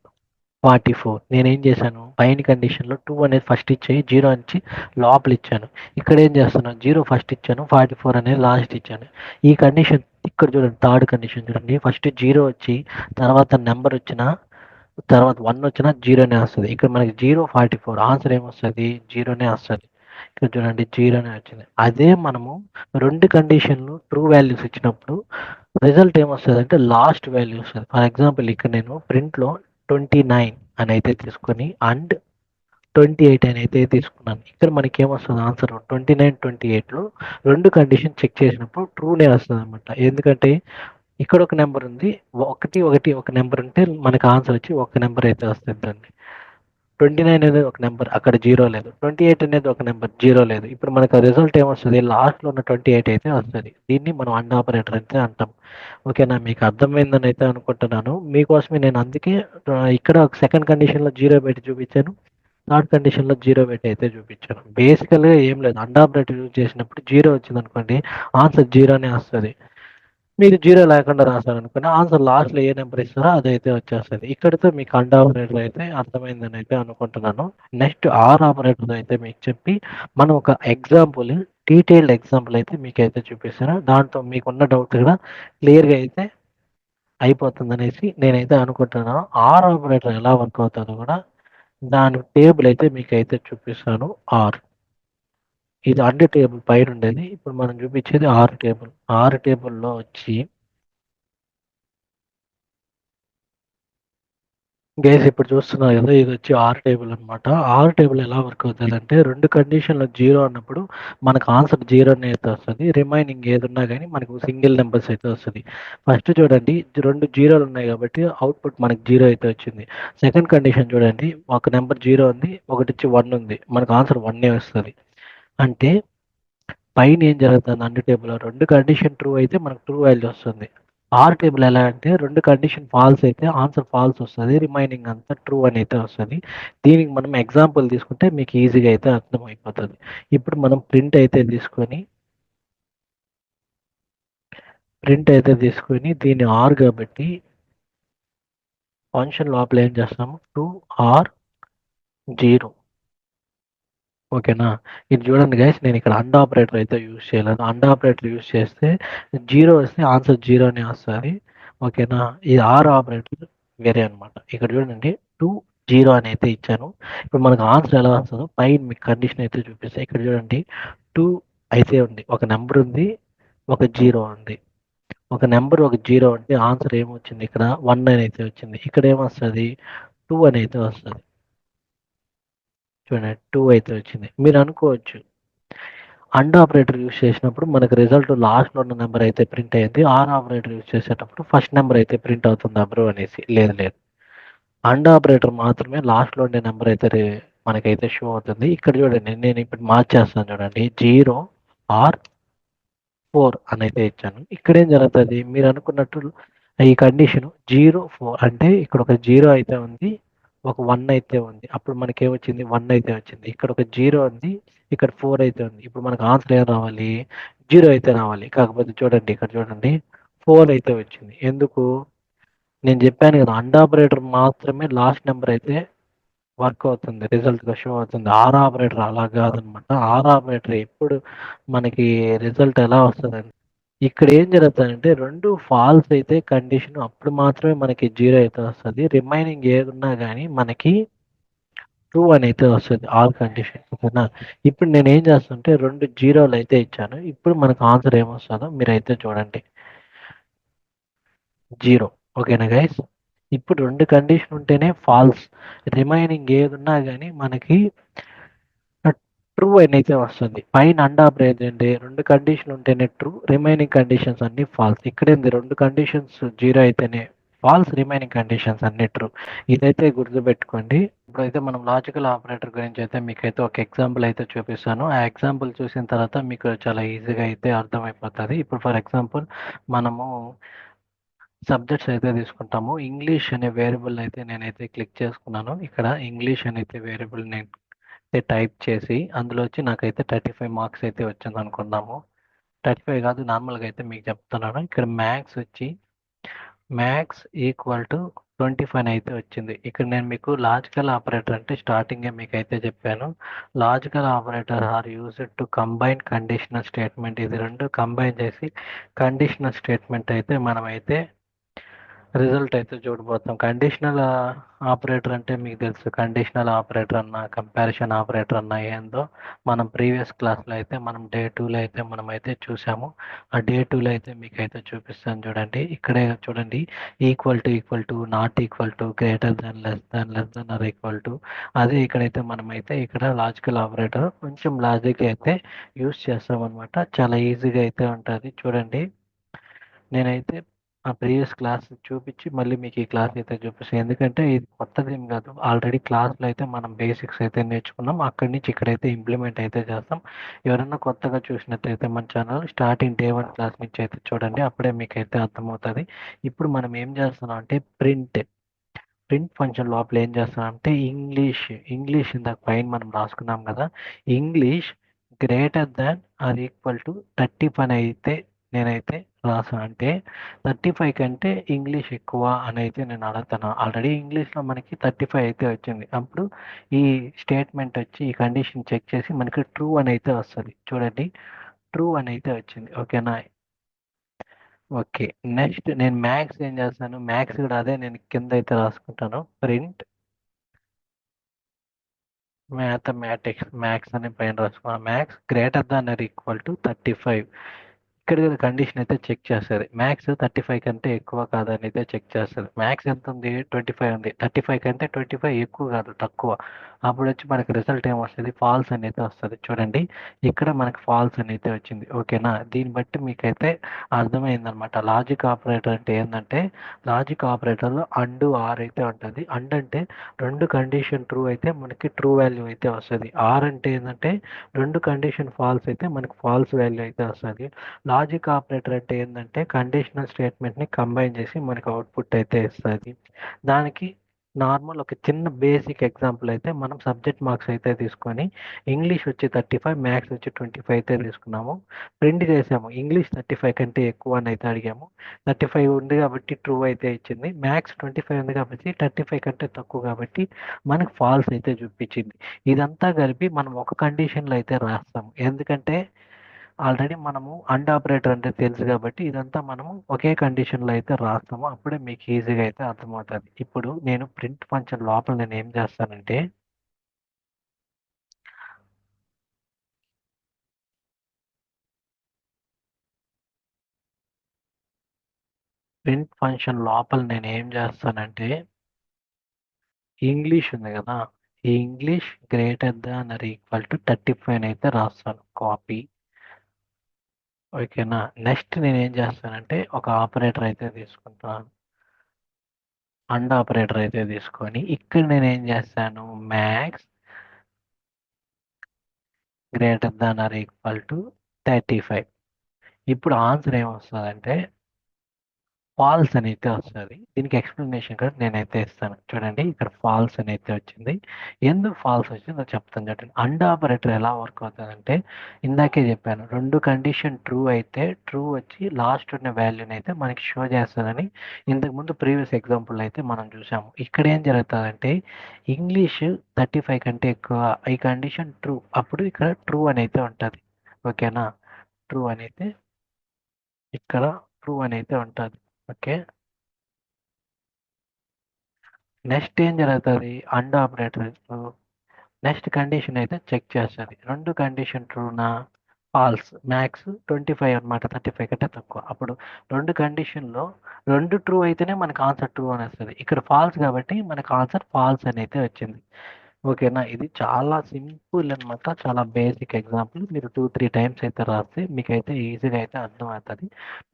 44. నేనేం చేశాను, పైన కండిషన్లో 2 అనేది ఫస్ట్ ఇచ్చి జీరో ఇచ్చి లోపల ఇచ్చాను. ఇక్కడ ఏం చేస్తున్నాను, జీరో ఫస్ట్ ఇచ్చాను, 44 అనేది లాస్ట్ ఇచ్చాను. ఈ కండిషన్ ఇక్కడ చూడండి, థర్డ్ కండిషన్ చూడండి, ఫస్ట్ జీరో వచ్చి తర్వాత నెంబర్ వచ్చిన తర్వాత 1 వచ్చినా జీరోనే వస్తుంది. ఇక్కడ మనకి 0 44 ఆన్సర్ ఏమొస్తుంది, జీరోనే వస్తుంది. ఇక్కడ చూడండి జీరోనే వచ్చింది. అదే మనము రెండు కండిషన్లు ట్రూ వాల్యూస్ ఇచ్చినప్పుడు రిజల్ట్ ఏమొస్తుంది అంటే లాస్ట్ వాల్యూ వస్తుంది. ఫర్ ఎగ్జాంపుల్ ఇక్కడ నేను ప్రింట్లో 29 అని అయితే తీసుకొని అండ్ 28 అని అయితే తీసుకున్నాను. ఇక్కడ మనకి ఏమొస్తుంది ఆన్సర్, 29 28లో రెండు కండిషన్ చెక్ చేసినప్పుడు ట్రూనే వస్తుంది అనమాట. ఎందుకంటే ఇక్కడ ఒక నెంబర్ ఉంది, ఒకటి ఒకటి ఒక నెంబర్ ఉంటే మనకి ఆన్సర్ వచ్చి ఒక నెంబర్ అయితే వస్తుంది దాన్ని. 29 అనేది ఒక నెంబర్, అక్కడ జీరో లేదు. 28 అనేది ఒక నెంబర్, జీరో లేదు. ఇప్పుడు మనకు రిజల్ట్ ఏమొస్తుంది, లాస్ట్లో ఉన్న 28 అయితే వస్తుంది. దీన్ని మనం అండ్ ఆపరేటర్ అయితే అంటాం. ఓకేనా, మీకు అర్థమైందని అయితే అనుకుంటున్నాను. మీకోసమే నేను అందుకే ఇక్కడ ఒక సెకండ్ కండిషన్లో జీరో పెట్టి చూపించాను, థర్డ్ కండిషన్లో జీరో పెట్టి అయితే చూపించాను. బేసికల్గా ఏం లేదు, అండ్ ఆపరేటర్ యూజ్ చేసినప్పుడు జీరో వచ్చింది అనుకోండి, ఆన్సర్ జీరోనే వస్తుంది. మీరు జీరో లేకుండా రాశారనుకున్న ఆన్సర్ లాస్ట్లో ఏ నెంబర్ ఇస్తారో అదైతే వచ్చేస్తుంది. ఇక్కడితో మీకు అండ్ ఆపరేటర్ అయితే అర్థమైందని అయితే అనుకుంటున్నాను. నెక్స్ట్ ఆర్ ఆపరేటర్ అయితే మీకు చెప్పి మనం ఒక ఎగ్జాంపుల్, డీటెయిల్డ్ ఎగ్జాంపుల్ అయితే మీకైతే చూపిస్తాను. దాంతో మీకున్న డౌట్ కూడా క్లియర్గా అయితే అయిపోతుందనేసి నేనైతే అనుకుంటున్నాను. ఆర్ ఆపరేటర్ ఎలా వర్క్ అవుతుందో కూడా దాని టేబుల్ అయితే మీకైతే చూపిస్తాను. ఆర్ ఇది అండ్ టేబుల్ పైన ఉండేది, ఇప్పుడు మనం చూపించేది ఆర్ టేబుల్. ఆర్ టేబుల్లో వచ్చి గైస్ ఇప్పుడు చూస్తున్నారు కదా, ఇది వచ్చి ఆర్ టేబుల్ అనమాట. ఆర్ టేబుల్ ఎలా వర్క్ అవుతుంది అంటే, రెండు కండిషన్లో జీరో అన్నప్పుడు మనకు ఆన్సర్ జీరోనే అయితే వస్తుంది. రిమైనింగ్ ఏదున్నా కానీ మనకు సింగిల్ నెంబర్స్ అయితే వస్తుంది. ఫస్ట్ చూడండి, రెండు జీరోలు ఉన్నాయి కాబట్టి అవుట్పుట్ మనకి జీరో అయితే వచ్చింది. సెకండ్ కండిషన్ చూడండి, ఒక నెంబర్ జీరో ఉంది, ఒకటి వచ్చి 1 ఉంది, మనకు ఆన్సర్ 1 వస్తుంది. అంటే పైన ఏం జరుగుతుంది, అండ్ టేబుల్లో రెండు కండిషన్ ట్రూ అయితే మనకు ట్రూ వాల్యూ వస్తుంది. ఆర్ టేబుల్ ఎలా అంటే, రెండు కండిషన్ ఫాల్స్ అయితే ఆన్సర్ ఫాల్స్ వస్తుంది, రిమైనింగ్ అంతా ట్రూ అని అయితే వస్తుంది. దీనికి మనం ఎగ్జాంపుల్ తీసుకుంటే మీకు ఈజీగా అయితే అర్థమైపోతుంది. ఇప్పుడు మనం ప్రింట్ అయితే తీసుకొని దీన్ని ఆర్ కాబట్టి ఫంక్షన్ లోపల ఏం చేస్తాము, 2R 0. ఓకేనా, ఇది చూడండి గైస్, నేను ఇక్కడ అండ్ ఆపరేటర్ అయితే యూజ్ చేయలేదు. అండ్ ఆపరేటర్ యూజ్ చేస్తే జీరో వస్తే ఆన్సర్ జీరోనే వస్తుంది. ఓకేనా, ఇది ఆర్ ఆపరేటర్ వేరే అనమాట. ఇక్కడ చూడండి 2 0 అని అయితే ఇచ్చాను. ఇప్పుడు మనకు ఆన్సర్ ఎలా వస్తుందో పైన మీకు కండిషన్ అయితే చూపిస్తాయి. ఇక్కడ చూడండి 2 అయితే ఉంది, ఒక నెంబర్ ఉంది, ఒక జీరో ఉంది. ఒక నెంబర్ ఒక జీరో అంటే ఆన్సర్ ఏమొచ్చింది, ఇక్కడ 1 అని అయితే వచ్చింది. ఇక్కడ ఏమొస్తుంది, 2 అని అయితే వస్తుంది. చూడండి 2 అయితే వచ్చింది. మీరు అనుకోవచ్చు, అండ్ ఆపరేటర్ యూజ్ చేసినప్పుడు మనకు రిజల్ట్ లాస్ట్లో ఉన్న నెంబర్ అయితే ప్రింట్ అయ్యింది, ఆర్ ఆపరేటర్ యూజ్ చేసేటప్పుడు ఫస్ట్ నెంబర్ అయితే ప్రింట్ అవుతుంది బ్రో అనేసి. లేదు లేదు, అండ్ ఆపరేటర్ మాత్రమే లాస్ట్లో ఉండే నెంబర్ అయితే మనకైతే షో అవుతుంది. ఇక్కడ చూడండి, నేను ఇప్పుడు మార్చేస్తాను చూడండి, 0R 4 అనైతే ఇచ్చాను. ఇక్కడేం జరుగుతది మీరు అనుకున్నట్టు ఈ కండిషన్ 0, 4 అంటే ఇక్కడ ఒక 0 అయితే ఉంది. ఒక 1 అయితే ఉంది. అప్పుడు మనకేమొచ్చింది 1 అయితే వచ్చింది. ఇక్కడ ఒక 0 ఉంది. ఇక్కడ 4 అయితే ఉంది. ఇప్పుడు మనకు ఆన్సర్ ఏం రావాలి? 0 అయితే రావాలి. కాకపోతే చూడండి ఇక్కడ చూడండి 4 అయితే వచ్చింది. ఎందుకు? నేను చెప్పాను కదా! అండ్ ఆపరేటర్ మాత్రమే లాస్ట్ నంబర్ అయితే వర్క్ అవుతుంది. రిజల్ట్‌గా షో అవుతుంది. ఆర్ ఆపరేటర్ అలా కాదనమాట. ఆర్ ఆపరేటర్ ఎప్పుడు మనకి రిజల్ట్ ఎలా వస్తదంటే ఇక్కడ ఏం జరుగుతదంటే 2 ఫాల్స్ అయితే కండిషన్ అప్పుడు మాత్రమే మనకి 0 అయితే వస్తది. రిమైనింగ్ ఏదున్నా గానీ మనకి ట్రూ అని అయితే వస్తది. ఆల్ కండిషన్ ఓకేనా? ఇప్పుడు నేనేం చేస్తానంటే 2 జీరోలు అయితే ఇచ్చాను. ఇప్పుడు మనకు ఆన్సర్ ఏమొస్తదో మీరైతే చూడండి. 0 ఓకేనా గైస్? ఇప్పుడు 2 కండిషన్ ఉంటేనే ఫాల్స్. రిమైనింగ్ ఏదున్నా గానీ మనకి ట్రూ అనైతే వస్తుంది. పైన అండ్ ఆపరేట్ ఏంటి 2 కండిషన్ ఉంటేనే ట్రూ, రిమైనింగ్ కండిషన్స్ అన్నీ ఫాల్స్. ఇక్కడేంది 2 కండిషన్స్ 0 అయితేనే ఫాల్స్, రిమైనింగ్ కండిషన్స్ అన్నీ ట్రూ. ఇదైతే గుర్తుపెట్టుకోండి. ఇప్పుడైతే మనం లాజికల్ ఆపరేటర్ గురించి అయితే మీకైతే ఒక ఎగ్జాంపుల్ అయితే చూపిస్తాను. ఆ ఎగ్జాంపుల్ చూసిన తర్వాత మీకు చాలా ఈజీగా అయితే అర్థమైపోతది. ఇప్పుడు ఫర్ ఎగ్జాంపుల్ మనము సబ్జెక్ట్స్ అయితే తీసుకుంటాము. ఇంగ్లీష్ అనే వేరియబుల్ అయితే నేనైతే క్లిక్ చేసుకున్నాను. ఇక్కడ ఇంగ్లీష్ అనైతే వేరియబుల్ నేను టైప్ చేసి అందులో వచ్చి నాకైతే 35 మార్క్స్ అయితే వచ్చిందనుకుందాము. 35 కాదు నార్మల్‌గా అయితే మీకు చెప్తున్నాను. ఇక్కడ మ్యాథ్స్ వచ్చి మ్యాథ్స్ ఈక్వల్ టు 25 అయితే వచ్చింది. ఇక్కడ నేను మీకు లాజికల్ ఆపరేటర్ అంటే స్టార్టింగే మీకైతే చెప్పాను. Logical operator are used to combine conditional statement. ఇది 2 కంబైన్ చేసి కండిషనల్ స్టేట్మెంట్ అయితే మనమైతే రిజల్ట్ అయితే చూడబోతాం. కండిషనల్ ఆపరేటర్ అంటే మీకు తెలుసు. కండిషనల్ ఆపరేటర్ అన్నా, కంపారిజన్ ఆపరేటర్ అన్నా ఏందో మనం ప్రీవియస్ క్లాస్‌లో అయితే మనం డే 2లో అయితే మనమైతే చూసాము. ఆ డే 2లో అయితే మీకైతే చూపిస్తాను చూడండి. ఇక్కడే చూడండి equal to, not equal to, greater than, less than or equal to. అదే ఇక్కడైతే మనమైతే ఇక్కడ లాజికల్ ఆపరేటర్ కొంచెం లాజిక్ అయితే యూజ్ చేస్తామనమాట. చాలా ఈజీగా అయితే ఉంటది. చూడండి. నేనైతే ఆ ప్రీవియస్ క్లాస్ చూపించి మళ్ళీ మీకు ఈ క్లాస్ అయితే చూపిస్తాను. ఎందుకంటే ఇది కొత్తదేం కాదు. ఆల్రెడీ క్లాస్‌లో అయితే మనం బేసిక్స్ అయితే నేర్చుకున్నాం. అక్కడి నుంచి ఇక్కడైతే ఇంప్లిమెంట్ అయితే చేస్తాం. ఎవరైనా కొత్తగా చూసినట్టయితే మన ఛానల్ స్టార్టింగ్ డే 1 క్లాస్ నుంచి అయితే చూడండి. అప్పుడే మీకైతే అర్థమవుతది. ఇప్పుడు మనం ఏం చేస్తున్నాం అంటే ప్రింట్ ఫంక్షన్ లోపల ఏం చేస్తామంటే ఇంగ్లీష్ ఇందాక పైన మనం రాసుకున్నాం కదా! English greater than or equal to 35 అయితే నేనైతే రాసాను. అంటే 35 కంటే ఇంగ్లీష్ ఎక్కువ అనైతే నేను అడుగుతాను. ఆల్రెడీ ఇంగ్లీష్‌లో మనకి 35 అయితే వచ్చింది. అప్పుడు ఈ స్టేట్మెంట్ వచ్చి ఈ కండిషన్ చెక్ చేసి మనకి ట్రూ అనైతే వస్తది. చూడండి ట్రూ అనైతే వచ్చింది. ఓకేనా? ఓకే. నెక్స్ట్ నేను మ్యాథ్స్ ఏం చేస్తాను, మ్యాథ్స్ కూడా అదే నేను కిందైతే రాసుకుంటాను. ప్రింట్ మ్యాథ్స్ అని పైన రాసుకున్నాను. Maths greater than or equal to 35. ఇక్కడ కూడా కండిషన్ అయితే చెక్ చేస్తది. మ్యాథ్స్ 35 కంటే ఎక్కువ కాదని అయితే చెక్ చేస్తది. మ్యాథ్స్ ఎంత ఉంది? 25 ఉంది. 35 కంటే 25 ఎక్కువ కాదు తక్కువ. అప్పుడొచ్చి మనకి రిజల్ట్ ఏమొస్తది? ఫాల్స్ అనైతే వస్తది. చూడండి ఇక్కడ మనకి ఫాల్స్ అనైతే వచ్చింది. ఓకేనా? దీన్ని బట్టి మీకైతే అర్థమైందనమాట. లాజిక్ ఆపరేటర్ అంటే ఏందంటే లాజిక్ ఆపరేటర్‌లో అండ్, ఆర్ అయితే ఉంటది. అండ్ అంటే 2 కండిషన్ ట్రూ అయితే మనకి ట్రూ వాల్యూ అయితే వస్తది. ఆర్ అంటే ఏందంటే 2 కండిషన్ ఫాల్స్ అయితే మనకి ఫాల్స్ వాల్యూ అయితే వస్తది. లాజిక్ ఆపరేటర్ అంటే ఏందంటే కండిషనల్ స్టేట్మెంట్‌ని కంబైన్ చేసి మనకి అవుట్‌పుట్ అయితే ఇస్తది. దానికి నార్మల్ ఒక చిన్న బేసిక్ ఎగ్జాంపుల్ అయితే మనం సబ్జెక్ట్ మార్క్స్ అయితే తీసుకొని ఇంగ్లీష్ వచ్చి 35, మ్యాథ్స్ వచ్చి 25 అయితే తీసుకున్నాము. ప్రింట్ చేసాము. ఇంగ్లీష్ 35 కంటే ఎక్కువ అని అయితే అడిగాము. 35 ఉంది కాబట్టి ట్రూ అయితే ఇచ్చింది. మ్యాథ్స్ 25 ఉంది కాబట్టి 35 కంటే తక్కువ కాబట్టి మనకు ఫాల్స్ అయితే చూపించింది. ఇదంతా కలిపి మనం ఒక కండిషన్‌లో అయితే రాస్తాం. ఎందుకంటే ఆల్రెడీ మనము అండ్ ఆపరేటర్ అంటే తెలుసు కాబట్టి ఇదంతా మనము ఒకే కండిషన్‌లో అయితే రాస్తాము. అప్పుడే మీకు ఈజీగా అయితే అర్థమవుతది. ఇప్పుడు నేను ప్రింట్ ఫంక్షన్ లోపల నేను ఏం చేస్తానంటే ప్రింట్ ఫంక్షన్ లోపల నేను ఏం చేస్తానంటే ఇంగ్లీష్ ఉంది కదా! ఈ English greater than or equal to 35 అయితే రాస్తాను. కాపీ ఓకేనా? నెక్స్ట్ నేనేం చేస్తానంటే ఒక ఆపరేటర్ అయితే తీసుకుంటాను. అండ్ ఆపరేటర్ అయితే తీసుకొని ఇక్కడ నేనేం చేస్తాను maths greater than or equal to 35 ఇప్పుడు ఆన్సర్ ఏమొస్తుందంటే ఫాల్స్ అనైతే వస్తుంది. దీనికి ఎక్స్ప్లెనేషన్ కూడా నేనైతే ఇస్తాను. చూడండి ఇక్కడ ఫాల్స్ అనైతే వచ్చింది. ఎందుకు ఫాల్స్ వచ్చిందో చెప్తాను చూడండి. అండ్ ఆపరేటర్ ఎలా వర్క్ అవుతుందంటే ఇందాకే చెప్పాను, రెండు కండిషన్ ట్రూ అయితే ట్రూ వచ్చి లాస్ట్ ఉన్న వాల్యూని అయితే మనకి షో చేస్తుందని ఇంతకుముందు ప్రీవియస్ ఎగ్జాంపుల్ అయితే మనం చూసాము. ఇక్కడ ఏం జరుగుతుందంటే ఇంగ్లీష్ 35 కంటే ఎక్కువ, ఈ కండిషన్ ట్రూ, అప్పుడు ఇక్కడ ట్రూ అని అయితే ఉంటుంది. ఓకేనా, ట్రూ అని అయితే ఇక్కడ ట్రూ అని అయితే ఉంటుంది. ఓకే, నెక్స్ట్ ఏం జరుగుతుంది, అండ్ ఆపరేటర్ నెక్స్ట్ కండిషన్ అయితే చెక్ చేస్తుంది. రెండు కండిషన్ ట్రూనా ఫాల్స్, మ్యాక్స్ 25 అనమాట, 35 కంటే తక్కువ. అప్పుడు రెండు కండిషన్లో రెండు ట్రూ అయితేనే మనకు ఆన్సర్ ట్రూ అని వస్తుంది. ఇక్కడ ఫాల్స్ కాబట్టి మనకు ఆన్సర్ ఫాల్స్ అని అయితే వచ్చింది. ఓకేనా, ఇది చాలా సింపుల్ అనమాట, చాలా బేసిక్ ఎగ్జాంపుల్. మీరు 2-3 టైమ్స్ అయితే రాస్తే మీకైతే ఈజీగా అయితే అర్థమవుతుంది.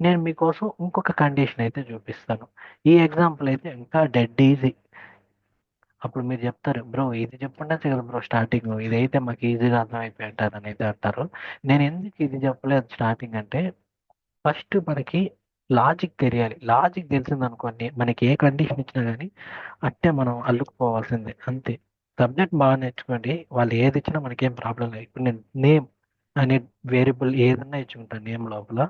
నేను మీకోసం ఇంకొక కండిషన్ అయితే చూపిస్తాను. ఈ ఎగ్జాంపుల్ అయితే ఇంకా డెడ్ ఈజీ. అప్పుడు మీరు చెప్తారు, బ్రో ఇది చెప్పుండొచ్చు కదా బ్రో స్టార్టింగ్, ఇదైతే మాకు ఈజీగా అర్థమైపోయి అంటారు అని అయితే అంటారు. నేను ఎందుకు ఇది చెప్పలేదు స్టార్టింగ్ అంటే, ఫస్ట్ మనకి లాజిక్ తెలియాలి. లాజిక్ తెలిసిందనుకోండి మనకి ఏ కండిషన్ ఇచ్చినా కానీ అట్టే మనం అల్లుకుపోవాల్సిందే అంతే. సబ్జెక్ట్ బాగా నేర్చుకోండి, వాళ్ళు ఏది ఇచ్చినా మనకేం ప్రాబ్లం లేదు. ఇప్పుడు నేను నేమ్ అనే వేరియబుల్ ఏదన్నా ఇచ్చుకుంటాను, నేమ్ లోపల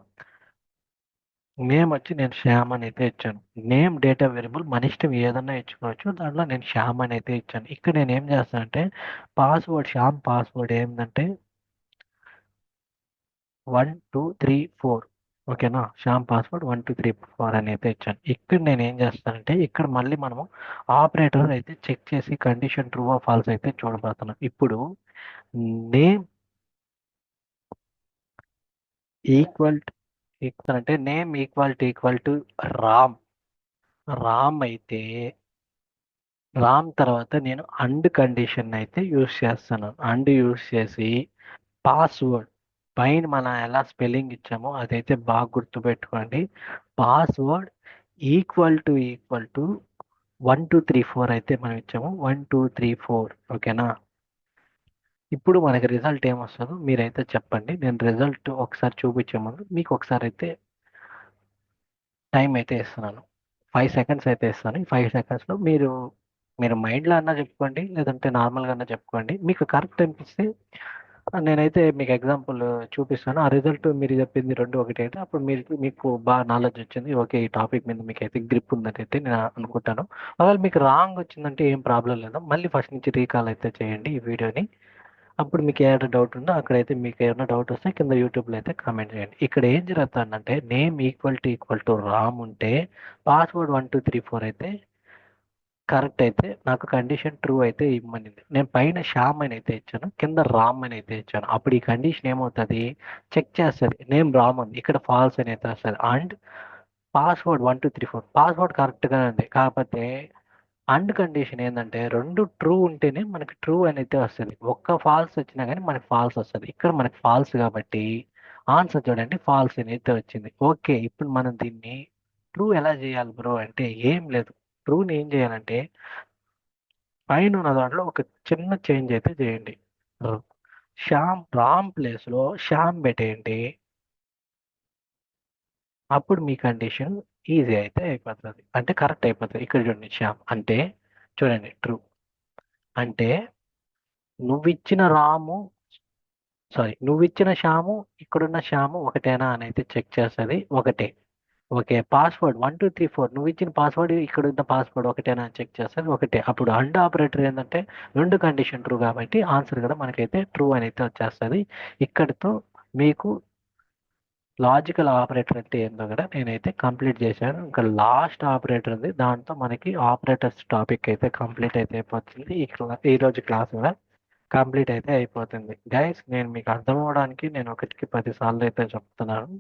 నేమ్ వచ్చి నేను శ్యామ్ అని అయితే ఇచ్చాను. నేమ్ డేటా వేరియబుల్ మన ఇష్టం ఏదన్నా ఇచ్చుకోవచ్చు, దాంట్లో నేను శ్యామ్ అని అయితే ఇచ్చాను. ఇక్కడ నేను ఏం చేస్తానంటే పాస్వర్డ్, శ్యామ్ పాస్వర్డ్ ఏంటంటే 1234. ఓకేనా, శ్యామ్ పాస్వర్డ్ 1234 అని అయితే ఇచ్చాను. ఇక్కడ నేను ఏం చేస్తానంటే ఇక్కడ మళ్ళీ మనము ఆపరేటర్ అయితే చెక్ చేసి కండిషన్ ట్రూ ఆర్ ఫాల్స్ అయితే చూడబోతున్నాం. ఇప్పుడు నేమ్ ఈక్వల్ అంటే name equal to Ram, Ram అయితే రామ్ తర్వాత నేను అండ్ కండిషన్ అయితే యూస్ చేస్తాను. అండ్ యూస్ చేసి పాస్వర్డ్ పైన మనం ఎలా స్పెల్లింగ్ ఇచ్చామో అదైతే బాగా గుర్తుపెట్టుకోండి. పాస్వర్డ్ ఈక్వల్ టు 1234 అయితే మనం ఇచ్చాము, 1234. ఓకేనా, ఇప్పుడు మనకి రిజల్ట్ ఏమొస్తుందో మీరైతే చెప్పండి. నేను రిజల్ట్ ఒకసారి చూపించే ముందు మీకు ఒకసారి అయితే టైం అయితే ఇస్తున్నాను. 5 సెకండ్స్ అయితే ఇస్తాను. ఈ 5 సెకండ్స్లో మీరు మైండ్లో అన్నా చెప్పుకోండి, లేదంటే నార్మల్గా అన్నా చెప్పుకోండి. మీకు కరెక్ట్ అనిపిస్తే నేనైతే మీకు ఎగ్జాంపుల్ చూపిస్తాను. ఆ రిజల్ట్ మీరు చెప్పింది రెండు ఒకటి అయితే అప్పుడు మీకు బాగా నాలెడ్జ్ వచ్చింది. ఓకే, ఈ టాపిక్ మీద మీకు అయితే గ్రిప్ ఉందని అయితే నేను అనుకుంటాను. ఒకవేళ మీకు రాంగ్ వచ్చిందంటే ఏం ప్రాబ్లం లేదు, మళ్ళీ ఫస్ట్ నుంచి రీకాల్ అయితే చేయండి ఈ వీడియోని. అప్పుడు మీకు ఏమైనా డౌట్ ఉందో అక్కడైతే మీకు ఏమైనా డౌట్ వస్తే కింద యూట్యూబ్లో అయితే కామెంట్ చేయండి. ఇక్కడ ఏం జరుగుతుందంటే నేమ్ ఈక్వల్ టు రామ్ ఉంటే పాస్వర్డ్ 1234 అయితే కరెక్ట్ అయితే నాకు కండిషన్ ట్రూ అయితే ఇమ్మనింది. నేను పైన శ్యామ్ అని అయితే ఇచ్చాను, కింద రామ్ అని అయితే ఇచ్చాను. అప్పుడు ఈ కండిషన్ ఏమవుతుంది, చెక్ చేస్తుంది. నేమ్ రామ్ ఉంది, ఇక్కడ ఫాల్స్ అని అయితే వస్తుంది. అండ్ పాస్వర్డ్ 1234 పాస్వర్డ్ కరెక్ట్గానే ఉంది. కాకపోతే అండ్ కండిషన్ ఏంటంటే రెండు ట్రూ ఉంటేనే మనకి ట్రూ అని అయితే వస్తుంది. ఒక్క ఫాల్స్ వచ్చినా కానీ మనకి ఫాల్స్ వస్తుంది. ఇక్కడ మనకి ఫాల్స్ కాబట్టి ఆన్సర్ చూడండి ఫాల్స్ అని అయితే వచ్చింది. ఓకే, ఇప్పుడు మనం దీన్ని ట్రూ ఎలా చేయాలి బ్రో అంటే ఏం లేదు. ట్రూని ఏం చేయాలంటే పైన ఉన్న దాంట్లో ఒక చిన్న చేంజ్ అయితే చేయండి. ర- రామ్ ప్లేస్లో శ్యామ్ పెట్టేయండి. అప్పుడు మీ కండిషన్ ఈజీ అయితే అయిపోతుంది, అంటే కరెక్ట్ అయిపోతుంది. ఇక్కడ చూడండి శ్యామ్ అంటే చూడండి ట్రూ అంటే నువ్విచ్చిన రాము నువ్విచ్చిన శ్యాము ఇక్కడున్న శ్యాము ఒకటేనా అని అయితే చెక్ చేస్తుంది. ఒకటే. ఓకే, పాస్వర్డ్ 1234 నువ్వు ఇచ్చిన పాస్వర్డ్ ఇక్కడ ఉన్న పాస్వర్డ్ ఒకటేనా అని చెక్ చేస్తుంది. ఒకటే. అప్పుడు అండ్ ఆపరేటర్ ఏంటంటే రెండు కండిషన్ ట్రూ కాబట్టి ఆన్సర్ కూడా మనకైతే ట్రూ అని అయితే వచ్చేస్తుంది. ఇక్కడితో మీకు లాజికల్ ఆపరేటర్ అంటే ఏందో కూడా నేనైతే కంప్లీట్ చేశాను. ఇంకా లాస్ట్ ఆపరేటర్ ఉంది, దాంతో మనకి ఆపరేటర్స్ టాపిక్ అయితే కంప్లీట్ అయితే అయిపోతుంది. ఈ రోజు క్లాస్ కూడా కంప్లీట్ అయితే అయిపోతుంది. గైస్, నేను మీకు అర్థం అవ్వడానికి నేను ఒకటికి 10 సార్లు అయితే చెప్తున్నాను.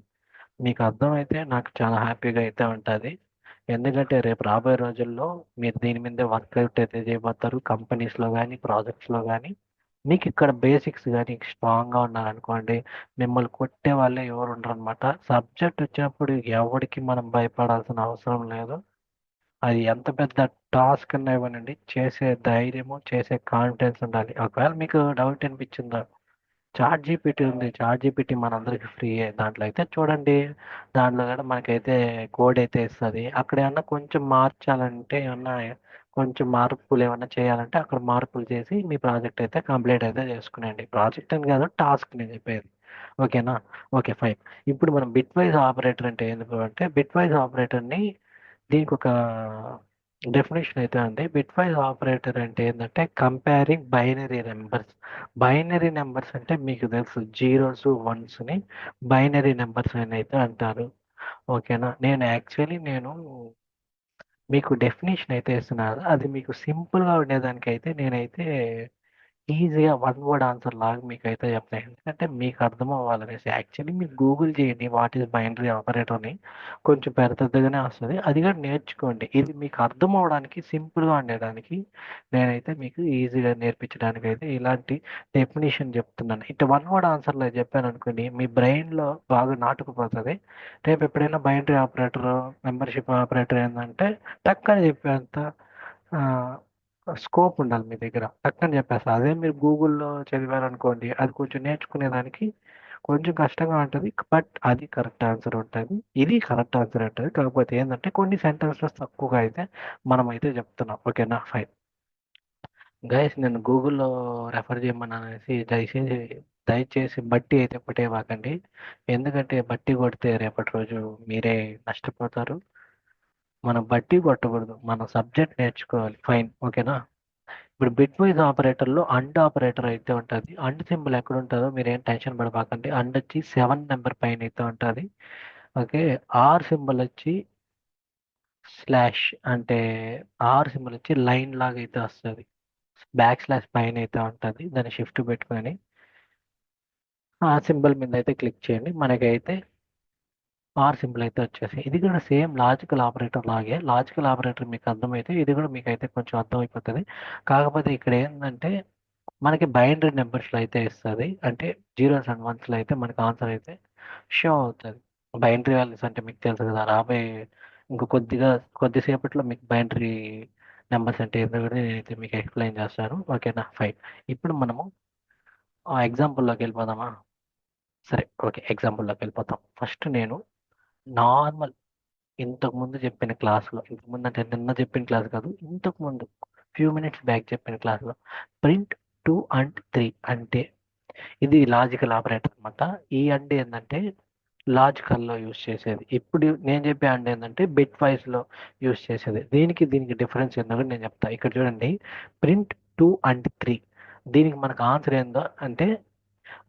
మీకు అర్థమైతే నాకు చాలా హ్యాపీగా అయితే ఉంటుంది. ఎందుకంటే రేపు రాబోయే రోజుల్లో మీరు దీని మీదే వర్కౌట్ అయితే చేయబోతారు, కంపెనీస్లో కానీ ప్రాజెక్ట్స్లో కానీ. మీకు ఇక్కడ బేసిక్స్ కానీ స్ట్రాంగ్గా ఉన్నారనుకోండి, మిమ్మల్ని కొట్టే వాళ్ళే ఎవరు ఉండరు అనమాట. సబ్జెక్ట్ వచ్చినప్పుడు ఎవరికి మనం భయపడాల్సిన అవసరం లేదు. అది ఎంత పెద్ద టాస్క్ అన్నా ఇవ్వనండి, చేసే ధైర్యము చేసే కాన్ఫిడెన్స్ ఉండాలి. ఒకవేళ మీకు డౌట్ అనిపించిందా, చాట్ జీపీటీ ఉంది. చాట్ జీపీటీ మనందరికి ఫ్రీయే. దాంట్లో అయితే చూడండి. దాంట్లో కూడా మనకైతే కోడ్ అయితే ఇస్తది. అక్కడ ఏమన్నా కొంచెం మార్చాలంటే ఏమన్నా కొంచెం మార్పులు ఏమన్నా చేయాలంటే అక్కడ మార్పులు చేసి మీ ప్రాజెక్ట్ అయితే కంప్లీట్ అయితే చేసుకునేయండి. ప్రాజెక్ట్ అని కాదు, టాస్క్ నేను చెప్పేది. ఓకేనా? Okay, fine. ఇప్పుడు మనం బిట్ వైజ్ ఆపరేటర్ అంటే ఎందుకు అంటే బిట్ వైజ్ ఆపరేటర్‌ని దీనికి ఒక డెఫినేషన్ అయితే ఉంది. బిట్ వైజ్ ఆపరేటర్ అంటే ఏంటంటే comparing binary numbers. Binary numbers అంటే మీకు తెలుసు జీరోస్, వన్స్‌ని బైనరీ నెంబర్స్ అని అయితే అంటారు. ఓకేనా? నేను మీకు డెఫినేషన్ అయితే ఇస్తున్నాను. అది మీకు సింపుల్‌గా ఉండేదానికైతే నేనైతే ఈజీగా వన్ వర్డ్ ఆన్సర్ లాగా మీకైతే చెప్తాను. ఎందుకంటే మీకు అర్థం అవ్వాలనేసి. యాక్చువల్లీ మీరు గూగుల్ చేయండి వాట్ ఈస్ బైనరీ ఆపరేటర్ అని. కొంచెం పెద్దదిగానే వస్తది. అది కూడా నేర్చుకోండి. ఇది మీకు అర్థం అవ్వడానికి సింపుల్‌గా ఉండేదానికి నేనైతే మీకు ఈజీగా నేర్పించడానికైతే ఇలాంటి డెఫినిషన్ చెప్తున్నాను. ఇట్ట వన్ వర్డ్ ఆన్సర్‌లో చెప్పాననుకోండి మీ బ్రెయిన్‌లో బాగా నాటుకుపోతది. రేపు ఎప్పుడైనా బైనరీ ఆపరేటర్, మెంబర్‌షిప్ ఆపరేటర్ ఏందంటే టక్కని చెప్పేంత ఆహ్, స్కోప్ ఉండాలి మీ దగ్గర. టక్కని చెప్పేస్తా. అదే మీరు గూగుల్‌లో చదివారనుకోండి, అది కొంచెం నేర్చుకునేదానికి కొంచెం కష్టంగా ఉంటది. బట్ అది కరెక్ట్ ఆన్సర్ ఉంటది. ఇది కరెక్ట్ ఆన్సర్ ఉంటది. కాకపోతే ఏందంటే కొన్ని సెంటెన్సెస్ తక్కువగా అయితే మనమైతే చెప్తున్నాం. ఓకేనా? ఫైన్. గైస్ నేను గూగుల్‌లో రెఫర్ చేయమన్నాననేసి దయచేసి బట్టి అయితే కొట్టేయమాకండి. ఎందుకంటే బట్టి కొడితే రేపటి రోజు మీరే నష్టపోతారు. మనం బట్టి కొట్టకూడదు. మనం సబ్జెక్ట్ నేర్చుకోవాలి. ఫైన్. ఓకేనా? ఇప్పుడు బిట్‌వైస్ ఆపరేటర్‌లో అండ్ ఆపరేటర్ అయితే ఉంటది. అండ్ సింబల్ ఎక్కడుంటదో మీరేం టెన్షన్ పడమాకండి. అండ్ వచ్చి 7 నంబర్ పైనైతే ఉంటది. ఓకే. ఆర్ సింబల్ వచ్చి స్లాష్ అంటే ఆర్ సింబల్ వచ్చి లైన్ లాగా అయితే వస్తది. బ్యాక్ స్లాష్ పైనైతే ఉంటది. దాన్ని షిఫ్ట్ పెట్టుకొని ఆ సింబల్ మీద అయితే క్లిక్ చేయండి. మనకైతే ఆర్ సింబల్ అయితే వచ్చేసాయి. ఇది కూడా సేమ్ లాజికల్ ఆపరేటర్ లాగే. లాజికల్ ఆపరేటర్ మీకు అర్థమైతే ఇది కూడా మీకైతే కొంచెం అర్థమైపోతది. కాకపోతే ఇక్కడ ఏందంటే మనకి బైనరీ నెంబర్స్‌లో అయితే ఇస్తది. అంటే జీరోస్ అండ్ వన్స్‌లో అయితే మనకి ఆన్సర్ అయితే షో అవుతది. బైనరీ వాల్యూస్ అంటే మీకు తెలుసు కదా! రాబోయే ఇంక కొద్దిసేపట్లో మీకు బైనరీ నంబర్స్ అంటే ఏందో కూడా నేనైతే మీకు ఎక్స్‌ప్లెయిన్ చేస్తాను. ఓకేనా? ఫైన్. ఇప్పుడు మనము ఆ ఎగ్జాంపుల్‌లోకి వెళ్ళిపోదామా? సరే. ఓకే. ఎగ్జాంపుల్‌లోకి వెళ్ళిపోతాం. ఫస్ట్ నేను నార్మల్ ఇంతకుముందు చెప్పిన క్లాస్‌లో ఇంతకుముందు అంటే నిన్న చెప్పిన క్లాస్ కాదు. ఇంతకుముందు ఫ్యూ మినిట్స్ బ్యాక్ చెప్పిన క్లాస్‌లో ప్రింట్ 2 అండ్ 3 అంటే ఇది లాజికల్ ఆపరేటర్ అనమాట. ఈ అండ్ ఏందంటే లాజికల్‌లో యూజ్ చేసేది. ఇప్పుడు నేను చెప్పే అండ్ ఏందంటే బిట్ వైస్‌లో యూజ్ చేసేది. దీనికి డిఫరెన్స్ ఏందో కూడా నేను చెప్తా. ఇక్కడ చూడండి ప్రింట్ 2 అండ్ 3 దీనికి మనకు ఆన్సర్ ఏందో అంటే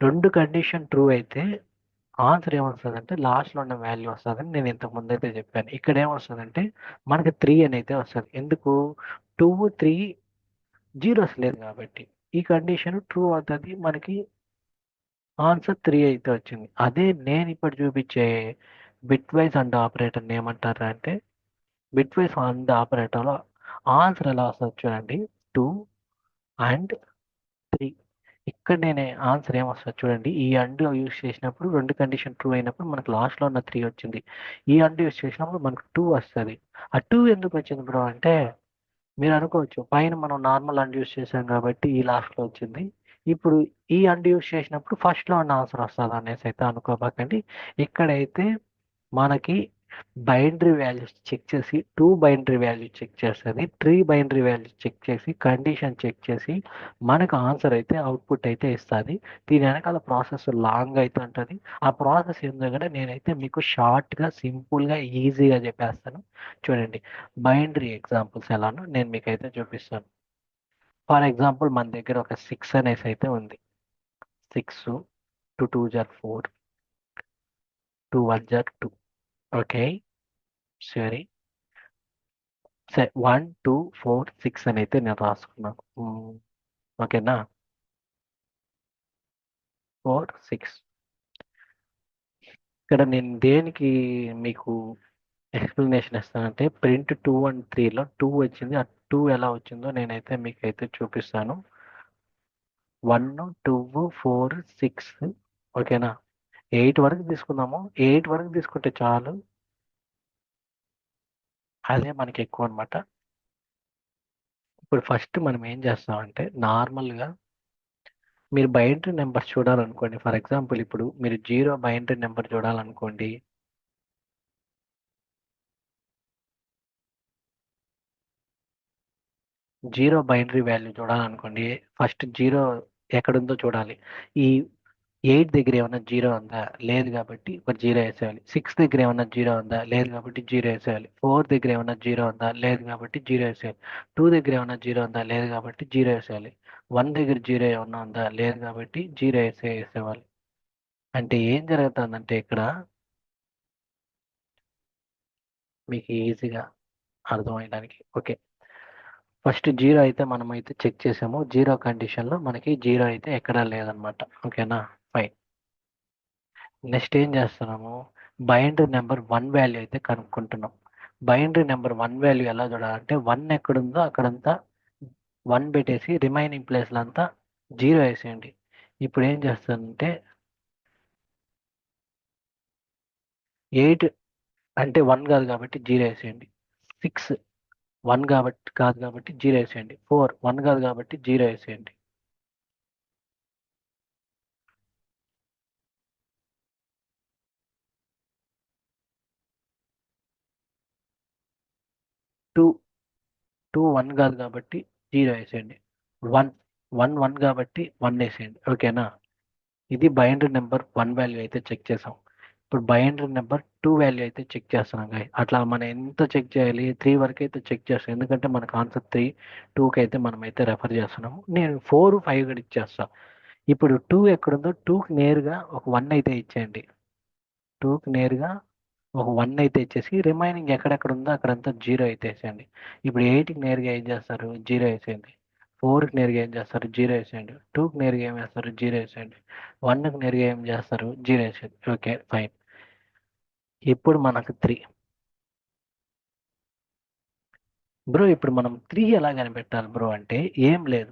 2 కండిషన్ ట్రూ అయితే ఆన్సర్ ఏమొస్తదంటే లాస్ట్‌లో ఉన్న వాల్యూ వస్తదని నేను ఇంతకు ముందైతే చెప్పాను. ఇక్కడ ఏమొస్తదంటే మనకి 3 అని అయితే వస్తది. ఎందుకు 2, 3 జీరోస్ లేదు కాబట్టి. ఈ కండిషన్ ట్రూ అవుతది. మనకి ఆన్సర్ 3 అయితే వచ్చింది. అదే నేనిప్పుడు చూపించే బిట్‌వైస్ అండ్ ఆపరేటర్‌ని ఏమంటారు అంటే బిట్‌వైస్ అండ్ ఆపరేటర్‌లో ఆన్సర్ ఎలా వస్తదో చూడండి. 2 అండ్ 3 ఇక్కడ నేనే ఆన్సర్ ఏమొస్తది చూడండి. ఈ అండ్ యూజ్ చేసినప్పుడు 2 కండిషన్ ట్రూ అయినప్పుడు మనకు లాస్ట్‌లో ఉన్న 3 వచ్చింది. ఈ అండ్ యూజ్ చేసినప్పుడు మనకు 2 వస్తది. ఆ 2 ఎందుకు వచ్చింది బ్రో అంటే మీరు అనుకోవచ్చు పైన మనం నార్మల్ అండ్ యూజ్ చేసాం కాబట్టి ఈ లాస్ట్‌లో వచ్చింది. ఇప్పుడు ఈ అండ్ యూజ్ చేసినప్పుడు ఫస్ట్‌లో ఉన్న ఆన్సర్ వస్తది అనేసి అయితే అనుకోబాకండి. ఇక్కడైతే మనకి బైనరీ వాల్యూస్ చెక్ చేసి 2 బైనరీ వాల్యూస్ చెక్ చేస్తది. 3 బైనరీ వాల్యూస్ చెక్ చేసి కండిషన్ చెక్ చేసి మనకు ఆన్సర్ అయితే అవుట్‌పుట్ అయితే ఇస్తది. దీని వెనకాల ప్రాసెస్ లాంగ్ అయితే ఉంటది. ఆ ప్రాసెస్ ఏందో కూడా నేనైతే మీకు షార్ట్‌గా, సింపుల్‌గా, ఈజీగా చెప్పేస్తాను. చూడండి బైనరీ ఎగ్జాంపుల్స్ ఎలానో నేను మీకైతే చూపిస్తాను. ఫర్ ఎగ్జాంపుల్ మన దగ్గర ఒక 6 అనేసి అయితే ఉంది. 6 2 2 జార్ 4 2 1 జార్ 2 ఓకే. సరే. సరే 1, 2, 4, 6 అని అయితే నేను రాసుకున్నాను. ఓకేనా? 4, 6 ఇక్కడ నేను దేనికి మీకు ఎక్స్‌ప్లనేషన్ ఇస్తానంటే ప్రింట్ 2 అండ్ 3లో 2 వచ్చింది. ఆ 2 ఎలా వచ్చిందో నేనైతే మీకైతే చూపిస్తాను. 1, 2, 4, 6 ఓకేనా? 8 వరకు తీసుకుందాము. 8 వరకు తీసుకుంటే చాలు. అదే మనకి ఎక్కువనమాట. ఇప్పుడు ఫస్ట్ మనం ఏం చేస్తామంటే నార్మల్‌గా మీరు బైనరీ నెంబర్స్ చూడాలనుకోండి, ఫర్ ఎగ్జాంపుల్ ఇప్పుడు మీరు 0 బైనరీ నెంబర్ చూడాలనుకోండి. జీరో బైనరీ వాల్యూ చూడాలనుకోండి, ఫస్ట్ జీరో ఎక్కడుందో చూడాలి. ఈ 8 దగ్గర ఏమన్నా జీరో ఉందా? లేదు కాబట్టి ఒక జీరో వేసేయాలి. 6 దగ్గర ఏమన్నా జీరో ఉందా? లేదు కాబట్టి జీరో వేసేయాలి. 4 దగ్గర ఏమన్నా జీరో ఉందా? లేదు కాబట్టి జీరో వేసేయాలి. 2 దగ్గర ఏమన్నా జీరో ఉందా? లేదు కాబట్టి జీరో వేసేయాలి. 1 దగ్గర జీరో ఏమన్నా ఉందా? లేదు కాబట్టి జీరో వేసేవాలి. అంటే ఏం జరుగుతుందంటే ఇక్కడ మీకు ఈజీగా అర్థమయ్యడానికి, ఓకే, ఫస్ట్ జీరో అయితే మనం అయితే చెక్ చేసాము. జీరో కండిషన్లో మనకి జీరో అయితే ఎక్కడా లేదనమాట. ఓకేనా, ఫైన్. నెక్స్ట్ ఏం చేస్తున్నాము, బైనరీ నెంబర్ 1 వాల్యూ అయితే కనుక్కుంటున్నాం. బైనరీ నెంబర్ 1 వాల్యూ ఎలా చూడాలంటే 1 ఎక్కడుందో అక్కడంతా 1 పెట్టేసి రిమైనింగ్ ప్లేస్లో అంతా జీరో వేసేయండి. ఇప్పుడు ఏం చేస్తానంటే 8 అంటే 1 కాదు కాబట్టి జీరో వేసేయండి. 6 1 కాదు కాబట్టి జీరో వేసేయండి. 4 1 కాదు కాబట్టి జీరో వేసేయండి. 2 2 1 కాదు కాబట్టి జీరో వేసేయండి. 1 1 1 కాబట్టి 1 వేసేయండి. ఓకేనా, ఇది బైనరీ నెంబర్ 1 వాల్యూ అయితే చెక్ చేసాం. ఇప్పుడు బైనరీ నెంబర్ 2 వాల్యూ అయితే చెక్ చేస్తున్నాం guys. అట్లా మనం ఎంత చెక్ చేయాలి? 3 వరకు అయితే చెక్ చేస్తాం, ఎందుకంటే మనకు ఆన్సర్ 3, 2కి అయితే మనం అయితే రెఫర్ చేస్తున్నాము. నేను 4, 5 కూడా ఇచ్చేస్తా. ఇప్పుడు 2 ఎక్కడుందో 2కి నేరుగా ఒక 1 అయితే ఇచ్చేయండి. 2కి నేరుగా ఒక 1 అయితే ఇచ్చేసి రిమైనింగ్ ఎక్కడెక్కడ ఉందో అక్కడంతా జీరో అయితే వేసేయండి. ఇప్పుడు 8కి నేరుగా ఏం చేస్తారు? జీరో వేసేయండి. 4కి నేరుగా ఏం చేస్తారు? జీరో వేసేయండి. 2కి నేరుగా ఏం వేస్తారు? జీరో వేసేయండి. 1కి నేరుగా ఏం చేస్తారు? జీరో వేసేయండి. Okay, fine. ఇప్పుడు మనకు 3. బ్రో ఇప్పుడు మనం 3 ఎలా కనిపెట్టాలి బ్రో అంటే ఏం లేదు.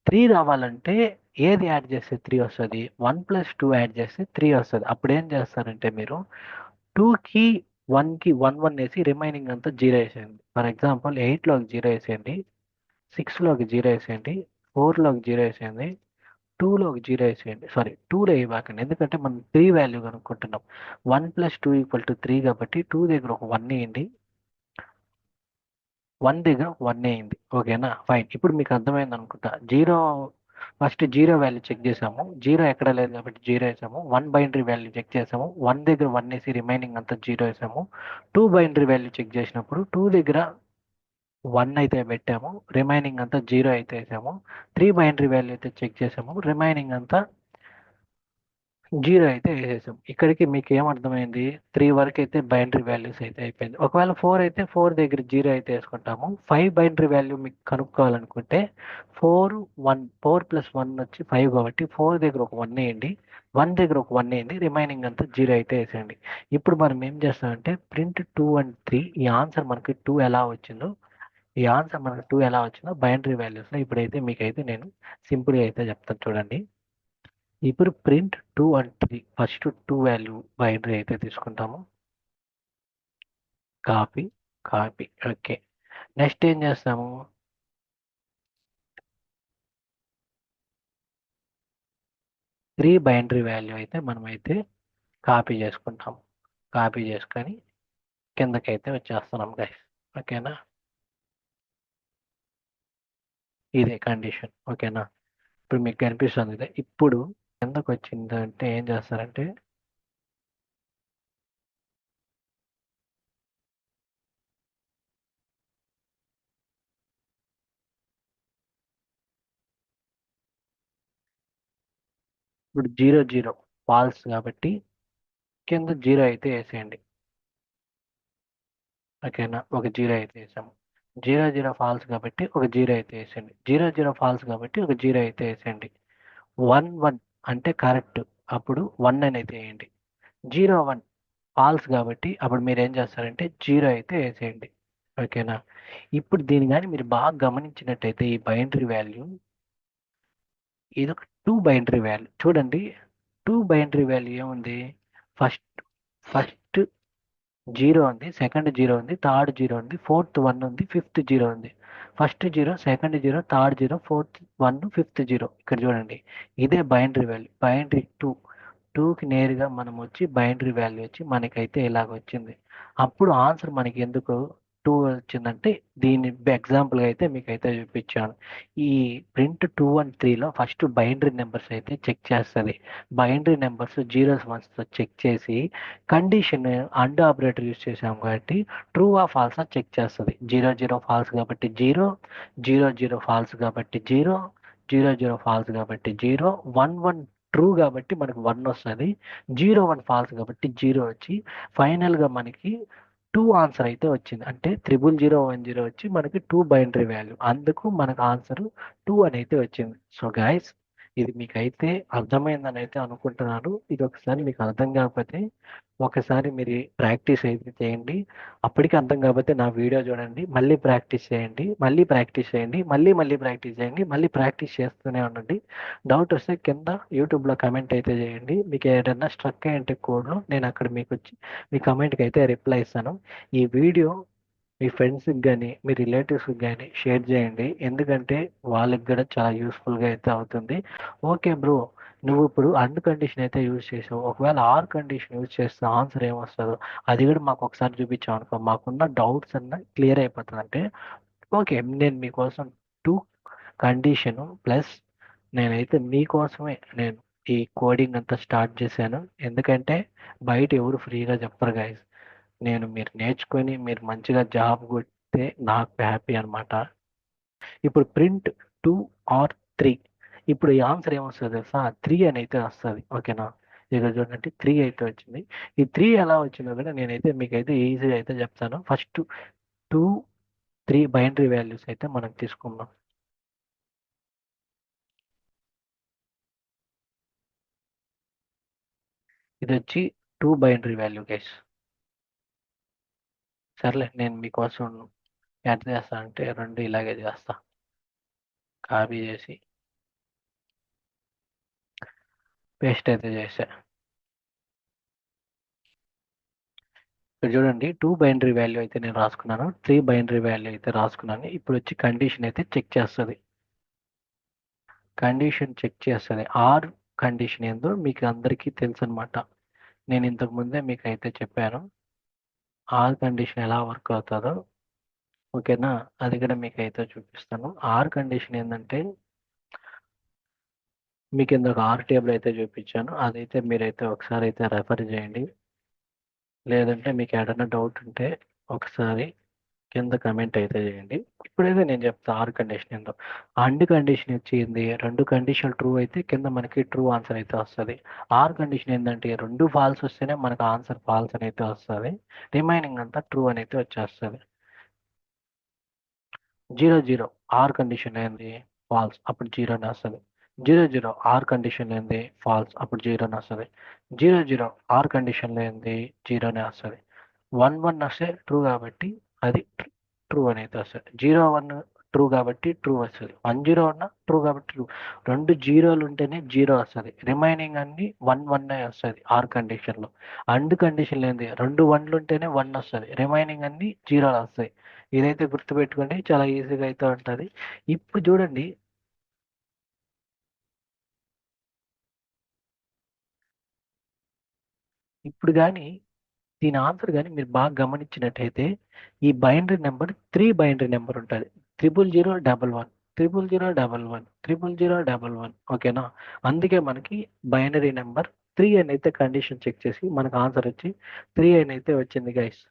3 రావాలంటే ఏది యాడ్ చేస్తే 3 వస్తుంది? 1 + 2 యాడ్ చేస్తే 3 వస్తుంది. అప్పుడు ఏం చేస్తారంటే మీరు 2కి 1కి 1 1 వేసి రిమైనింగ్ అంతా జీరో వేసేయండి. ఫర్ ఎగ్జాంపుల్ 8లోకి జీరో వేసేయండి, 6లోకి జీరో వేసేయండి, 4లోకి జీరో వేసేయండి, 2లోకి జీరో వేసేయండి. సారీ, 2లో వేయబాకండి, ఎందుకంటే మనం 3 వాల్యూ కనుక్కుంటున్నాం. 1 + 2 = 3 కాబట్టి 2 దగ్గర ఒక 1 వేయండి, 1 దగ్గర 1 వేయండి. ఓకేనా, ఫైన్. ఇప్పుడు మీకు అర్థమైంది అనుకుంటా. ఫస్ట్ జీరో వాల్యూ చెక్ చేసాము, జీరో ఎక్కడ లేదు కాబట్టి జీరో వేసాము. 1 బైనరీ వాల్యూ చెక్ చేసాము, 1 దగ్గర 1 వేసి రిమైనింగ్ అంతా జీరో వేసాము. 2 బైనరీ వాల్యూ చెక్ చేసినప్పుడు 2 దగ్గర 1 అయితే పెట్టాము, రిమైనింగ్ అంతా జీరో అయితే వేసాము. 3 బైనరీ వాల్యూ అయితే చెక్ చేసాము, రిమైనింగ్ అంతా జీరో అయితే వేసేసాం. ఇక్కడికి మీకు ఏమర్థమైంది? 3 వరకు అయితే బైనరీ వాల్యూస్ అయితే అయిపోయింది. ఒకవేళ 4 అయితే 4 దగ్గర జీరో అయితే వేసుకుంటాము. 5 బైనరీ వాల్యూ మీకు కనుక్కోవాలనుకుంటే 4 + 1 వచ్చి 5 కాబట్టి 4 దగ్గర ఒక 1 వేయండి, 1 దగ్గర ఒక 1 వేయండి, రిమైనింగ్ అంతా జీరో అయితే వేసేయండి. ఇప్పుడు మనం ఏం చేస్తామంటే ప్రింట్ 2 and 3, ఈ ఆన్సర్ మనకి 2 ఎలా వచ్చిందో, బైనరీ వాల్యూస్లో ఇప్పుడైతే మీకైతే నేను సింపుల్గా అయితే చెప్తాను చూడండి. ఇప్పుడు print 2 and 3, first 2 value binary అయితే తీసుకుంటాము. Copy, copy. ఓకే, నెక్స్ట్ ఏం చేస్తాము? 3 బైనరీ వాల్యూ అయితే మనమైతే కాపీ చేసుకుంటాము. కాపీ చేసుకొని కిందకైతే వచ్చేస్తున్నాం గైస్. ఓకేనా, ఇదే కండిషన్. ఓకేనా, ఇప్పుడు మీకు కనిపిస్తుంది కదా. ఇప్పుడు కిందకు వచ్చిందంటే ఏం చేస్తారంటే ఇప్పుడు 0 0 ఫాల్స్ కాబట్టి కింద జీరో అయితే వేసేయండి. ఓకేనా, ఒక జీరో అయితే వేసాము. 0 0 ఫాల్స్ కాబట్టి ఒక జీరో అయితే వేసేయండి. 0 0 ఫాల్స్ కాబట్టి ఒక జీరో అయితే వేసేయండి. 1 1 అంటే కరెక్ట్, అప్పుడు 1 అని అయితే వేయండి. 0 1 ఫాల్స్ కాబట్టి అప్పుడు మీరు ఏం చేస్తారంటే జీరో అయితే వేసేయండి. ఓకేనా, ఇప్పుడు దీని కానీ మీరు బాగా గమనించినట్టయితే ఈ బైనరీ వాల్యూ ఇది ఒక 2 బైనరీ వాల్యూ చూడండి. 2 బైనరీ వాల్యూ ఏముంది? ఫస్ట్ ఫస్ట్ జీరో ఉంది, సెకండ్ జీరో ఉంది, థర్డ్ జీరో ఉంది, ఫోర్త్ 1 ఉంది, ఫిఫ్త్ జీరో ఉంది. First zero, second zero, third zero, fourth 1, fifth zero. ఇక్కడ చూడండి, ఇదే బైనరీ వాల్యూ. బైనరీ 2కి నేరుగా మనం వచ్చి బైనరీ వాల్యూ వచ్చి మనకైతే ఇలాగ వచ్చింది. అప్పుడు ఆన్సర్ మనకి ఎందుకు 2 వచ్చిందంటే దీని ఎగ్జాంపుల్గా అయితే మీకైతే చూపించాను. ఈ ప్రింట్ 2 అండ్ 3లో ఫస్ట్ బైనరీ నెంబర్స్ అయితే చెక్ చేస్తుంది. బైనరీ నెంబర్స్ జీరోస్ వన్స్తో చెక్ చేసి కండిషన్ అండ్ ఆపరేటర్ యూస్ చేసాం కాబట్టి ట్రూ ఆ ఫాల్స్ చెక్ చేస్తుంది. 0 0 ఫాల్స్ కాబట్టి 0, 0 0 ఫాల్స్ కాబట్టి 0, 0 0 ఫాల్స్ కాబట్టి 0, 1 1 ట్రూ కాబట్టి మనకు 1 వస్తుంది, 0 1 ఫాల్స్ కాబట్టి 0 వచ్చి ఫైనల్గా మనకి 2 ఆన్సర్ అయితే వచ్చింది. అంటే 0 0 1 0 వచ్చి మనకి 2 బైనరీ వాల్యూ, అందుకు మనకు ఆన్సర్ 2 అని అయితే వచ్చింది. సో గైస్, ఇది మీకైతే అర్థమైందని అయితే అనుకుంటున్నాను. ఇది ఒకసారి మీకు అర్థం కాకపోతే ఒకసారి మీరు ప్రాక్టీస్ అయితే చేయండి. అప్పటికి అర్థం కాకపోతే నా వీడియో చూడండి, మళ్ళీ ప్రాక్టీస్ చేయండి, మళ్ళీ ప్రాక్టీస్ చేయండి, మళ్ళీ ప్రాక్టీస్ చేయండి, మళ్ళీ ప్రాక్టీస్ చేస్తూనే ఉండండి. డౌట్ వస్తే కింద యూట్యూబ్లో కమెంట్ అయితే చేయండి. మీకు ఏదైనా స్ట్రక్ అయ్యింటే కోడ్లో నేను అక్కడ మీకు వచ్చి మీ కమెంట్కి అయితే రిప్లై ఇస్తాను. ఈ వీడియో మీ ఫ్రెండ్స్కి కానీ మీ రిలేటివ్స్కి కానీ షేర్ చేయండి, ఎందుకంటే వాళ్ళకి కూడా చాలా యూస్ఫుల్గా అయితే అవుతుంది. ఓకే బ్రో, నువ్వు ఇప్పుడు అండ్ కండిషన్ అయితే యూజ్ చేసావు, ఒకవేళ ఆర్ కండిషన్ యూజ్ చేస్తే ఆన్సర్ ఏమొస్తుందో అది కూడా మాకు ఒకసారి చూపించావు అనుకో, మాకున్న డౌట్స్ అన్న క్లియర్ అయిపోతుంది. అంటే ఓకే, నేను మీకోసం 2 కండిషను ప్లస్ నేనైతే మీకోసమే నేను ఈ కోడింగ్ అంతా స్టార్ట్ చేశాను. ఎందుకంటే బయట ఎవరు ఫ్రీగా చెప్పరు గైస్. నేను మీరు నేర్చుకొని మీరు మంచిగా జాబ్ కొడితే నాకు హ్యాపీ అనమాట. ఇప్పుడు ప్రింట్ 2 ఆర్ 3, ఇప్పుడు ఈ ఆన్సర్ ఏమొస్తుంది తెలుసా? 3 అని అయితే వస్తుంది. ఓకేనా? ఇక్కడ చూడండి 3 అయితే వచ్చింది. ఈ 3 ఎలా వచ్చిందో కూడా నేనైతే మీకైతే ఈజీగా అయితే చెప్తాను. ఫస్ట్ 2, 3 బైనరీ వాల్యూస్ అయితే మనం తీసుకుందాం. ఇది వచ్చి 2 బైనరీ వాల్యూ గైస్. సర్లే, నేను మీకోసం ఎంత చేస్తా అంటే 2 ఇలాగే చేస్తా. కాపీ చేసి పేస్ట్ అయితే చేసా. ఇక్కడ చూడండి 2 బైనరీ వాల్యూ అయితే నేను రాసుకున్నాను, 3 బైనరీ వాల్యూ అయితే రాసుకున్నాను. ఇప్పుడు వచ్చి కండిషన్ అయితే చెక్ చేస్తుంది. కండిషన్ చెక్ చేస్తుంది. ఆర్ కండిషన్ ఏందో మీకు అందరికీ తెలుసు అనమాట. నేను ఇంతకు ముందే మీకు అయితే చెప్పాను ఆర్ కండిషన్ ఎలా వర్క్ అవుతుందో. ఓకేనా? అది కూడా మీకు అయితే చూపిస్తాను. ఆర్ కండిషన్ ఏంటంటే మీకు ఇందాక ఆర్ టేబుల్ అయితే చూపించాను, అదైతే మీరైతే ఒకసారి అయితే రెఫర్ చేయండి. లేదంటే మీకు ఏదైనా డౌట్ ఉంటే ఒకసారి కింద కమెంట్ అయితే చేయండి. ఇప్పుడైతే నేను చెప్తా ఆర్ కండిషన్ ఏందో. అండ్ కండిషన్ వచ్చింది, 2 కండిషన్ ట్రూ అయితే కింద మనకి ట్రూ ఆన్సర్ అయితే వస్తుంది. ఆర్ కండిషన్ ఏంటంటే 2 ఫాల్స్ వస్తేనే మనకు ఆన్సర్ ఫాల్స్ అని అయితే వస్తుంది, రిమైనింగ్ అంతా ట్రూ అని అయితే వచ్చేస్తుంది. 0 0 ఆర్ కండిషన్ ఏంది? ఫాల్స్, అప్పుడు 0 అని వస్తుంది. 0 0 ఆర్ కండిషన్ ఏంది? ఫాల్స్, అప్పుడు 0 అని వస్తుంది. 0 0 ఆర్ కండిషన్ ఏంది? 0 అనే వస్తుంది. 1 1 వస్తే ట్రూ కాబట్టి అది ట్రూ అని అయితే వస్తుంది. 0 1 ట్రూ కాబట్టి ట్రూ వస్తుంది. 1 0 ఉన్న ట్రూ కాబట్టి ట్రూ. 2 జీరోలు ఉంటేనే 0 వస్తుంది, రిమైనింగ్ అన్ని 1 1 వస్తుంది ఆర్ కండిషన్లో. అండ్ కండిషన్ ఏంది? 2 1లు ఉంటేనే 1 వస్తుంది, రిమైనింగ్ అన్ని 0లు వస్తాయి. ఇదైతే గుర్తుపెట్టుకోండి, చాలా ఈజీగా అయితే ఉంటుంది. ఇప్పుడు చూడండి, ఇప్పుడు కానీ దీని ఆన్సర్ కానీ మీరు బాగా గమనించినట్టయితే ఈ బైనరీ నెంబర్ 3 బైనరీ నెంబర్ ఉంటుంది. 00011, 00011, 00011. ఓకేనా? అందుకే మనకి బైనరీ నెంబర్ 3 అని అయితే కండిషన్ చెక్ చేసి మనకు ఆన్సర్ వచ్చి 3 అని అయితే వచ్చింది గైస్.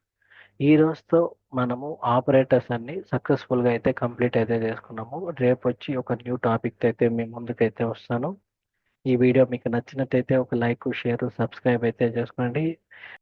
ఈ రోజుతో మనము ఆపరేటర్స్ అన్ని సక్సెస్ఫుల్గా అయితే కంప్లీట్ అయితే చేసుకున్నాము. రేపు వచ్చి ఒక న్యూ టాపిక్ అయితే మీ ముందుకైతే వస్తాను. ఈ వీడియో మీకు నచ్చినట్టయితే ఒక లైక్, షేర్, సబ్స్క్రైబ్ అయితే చేసుకోండి.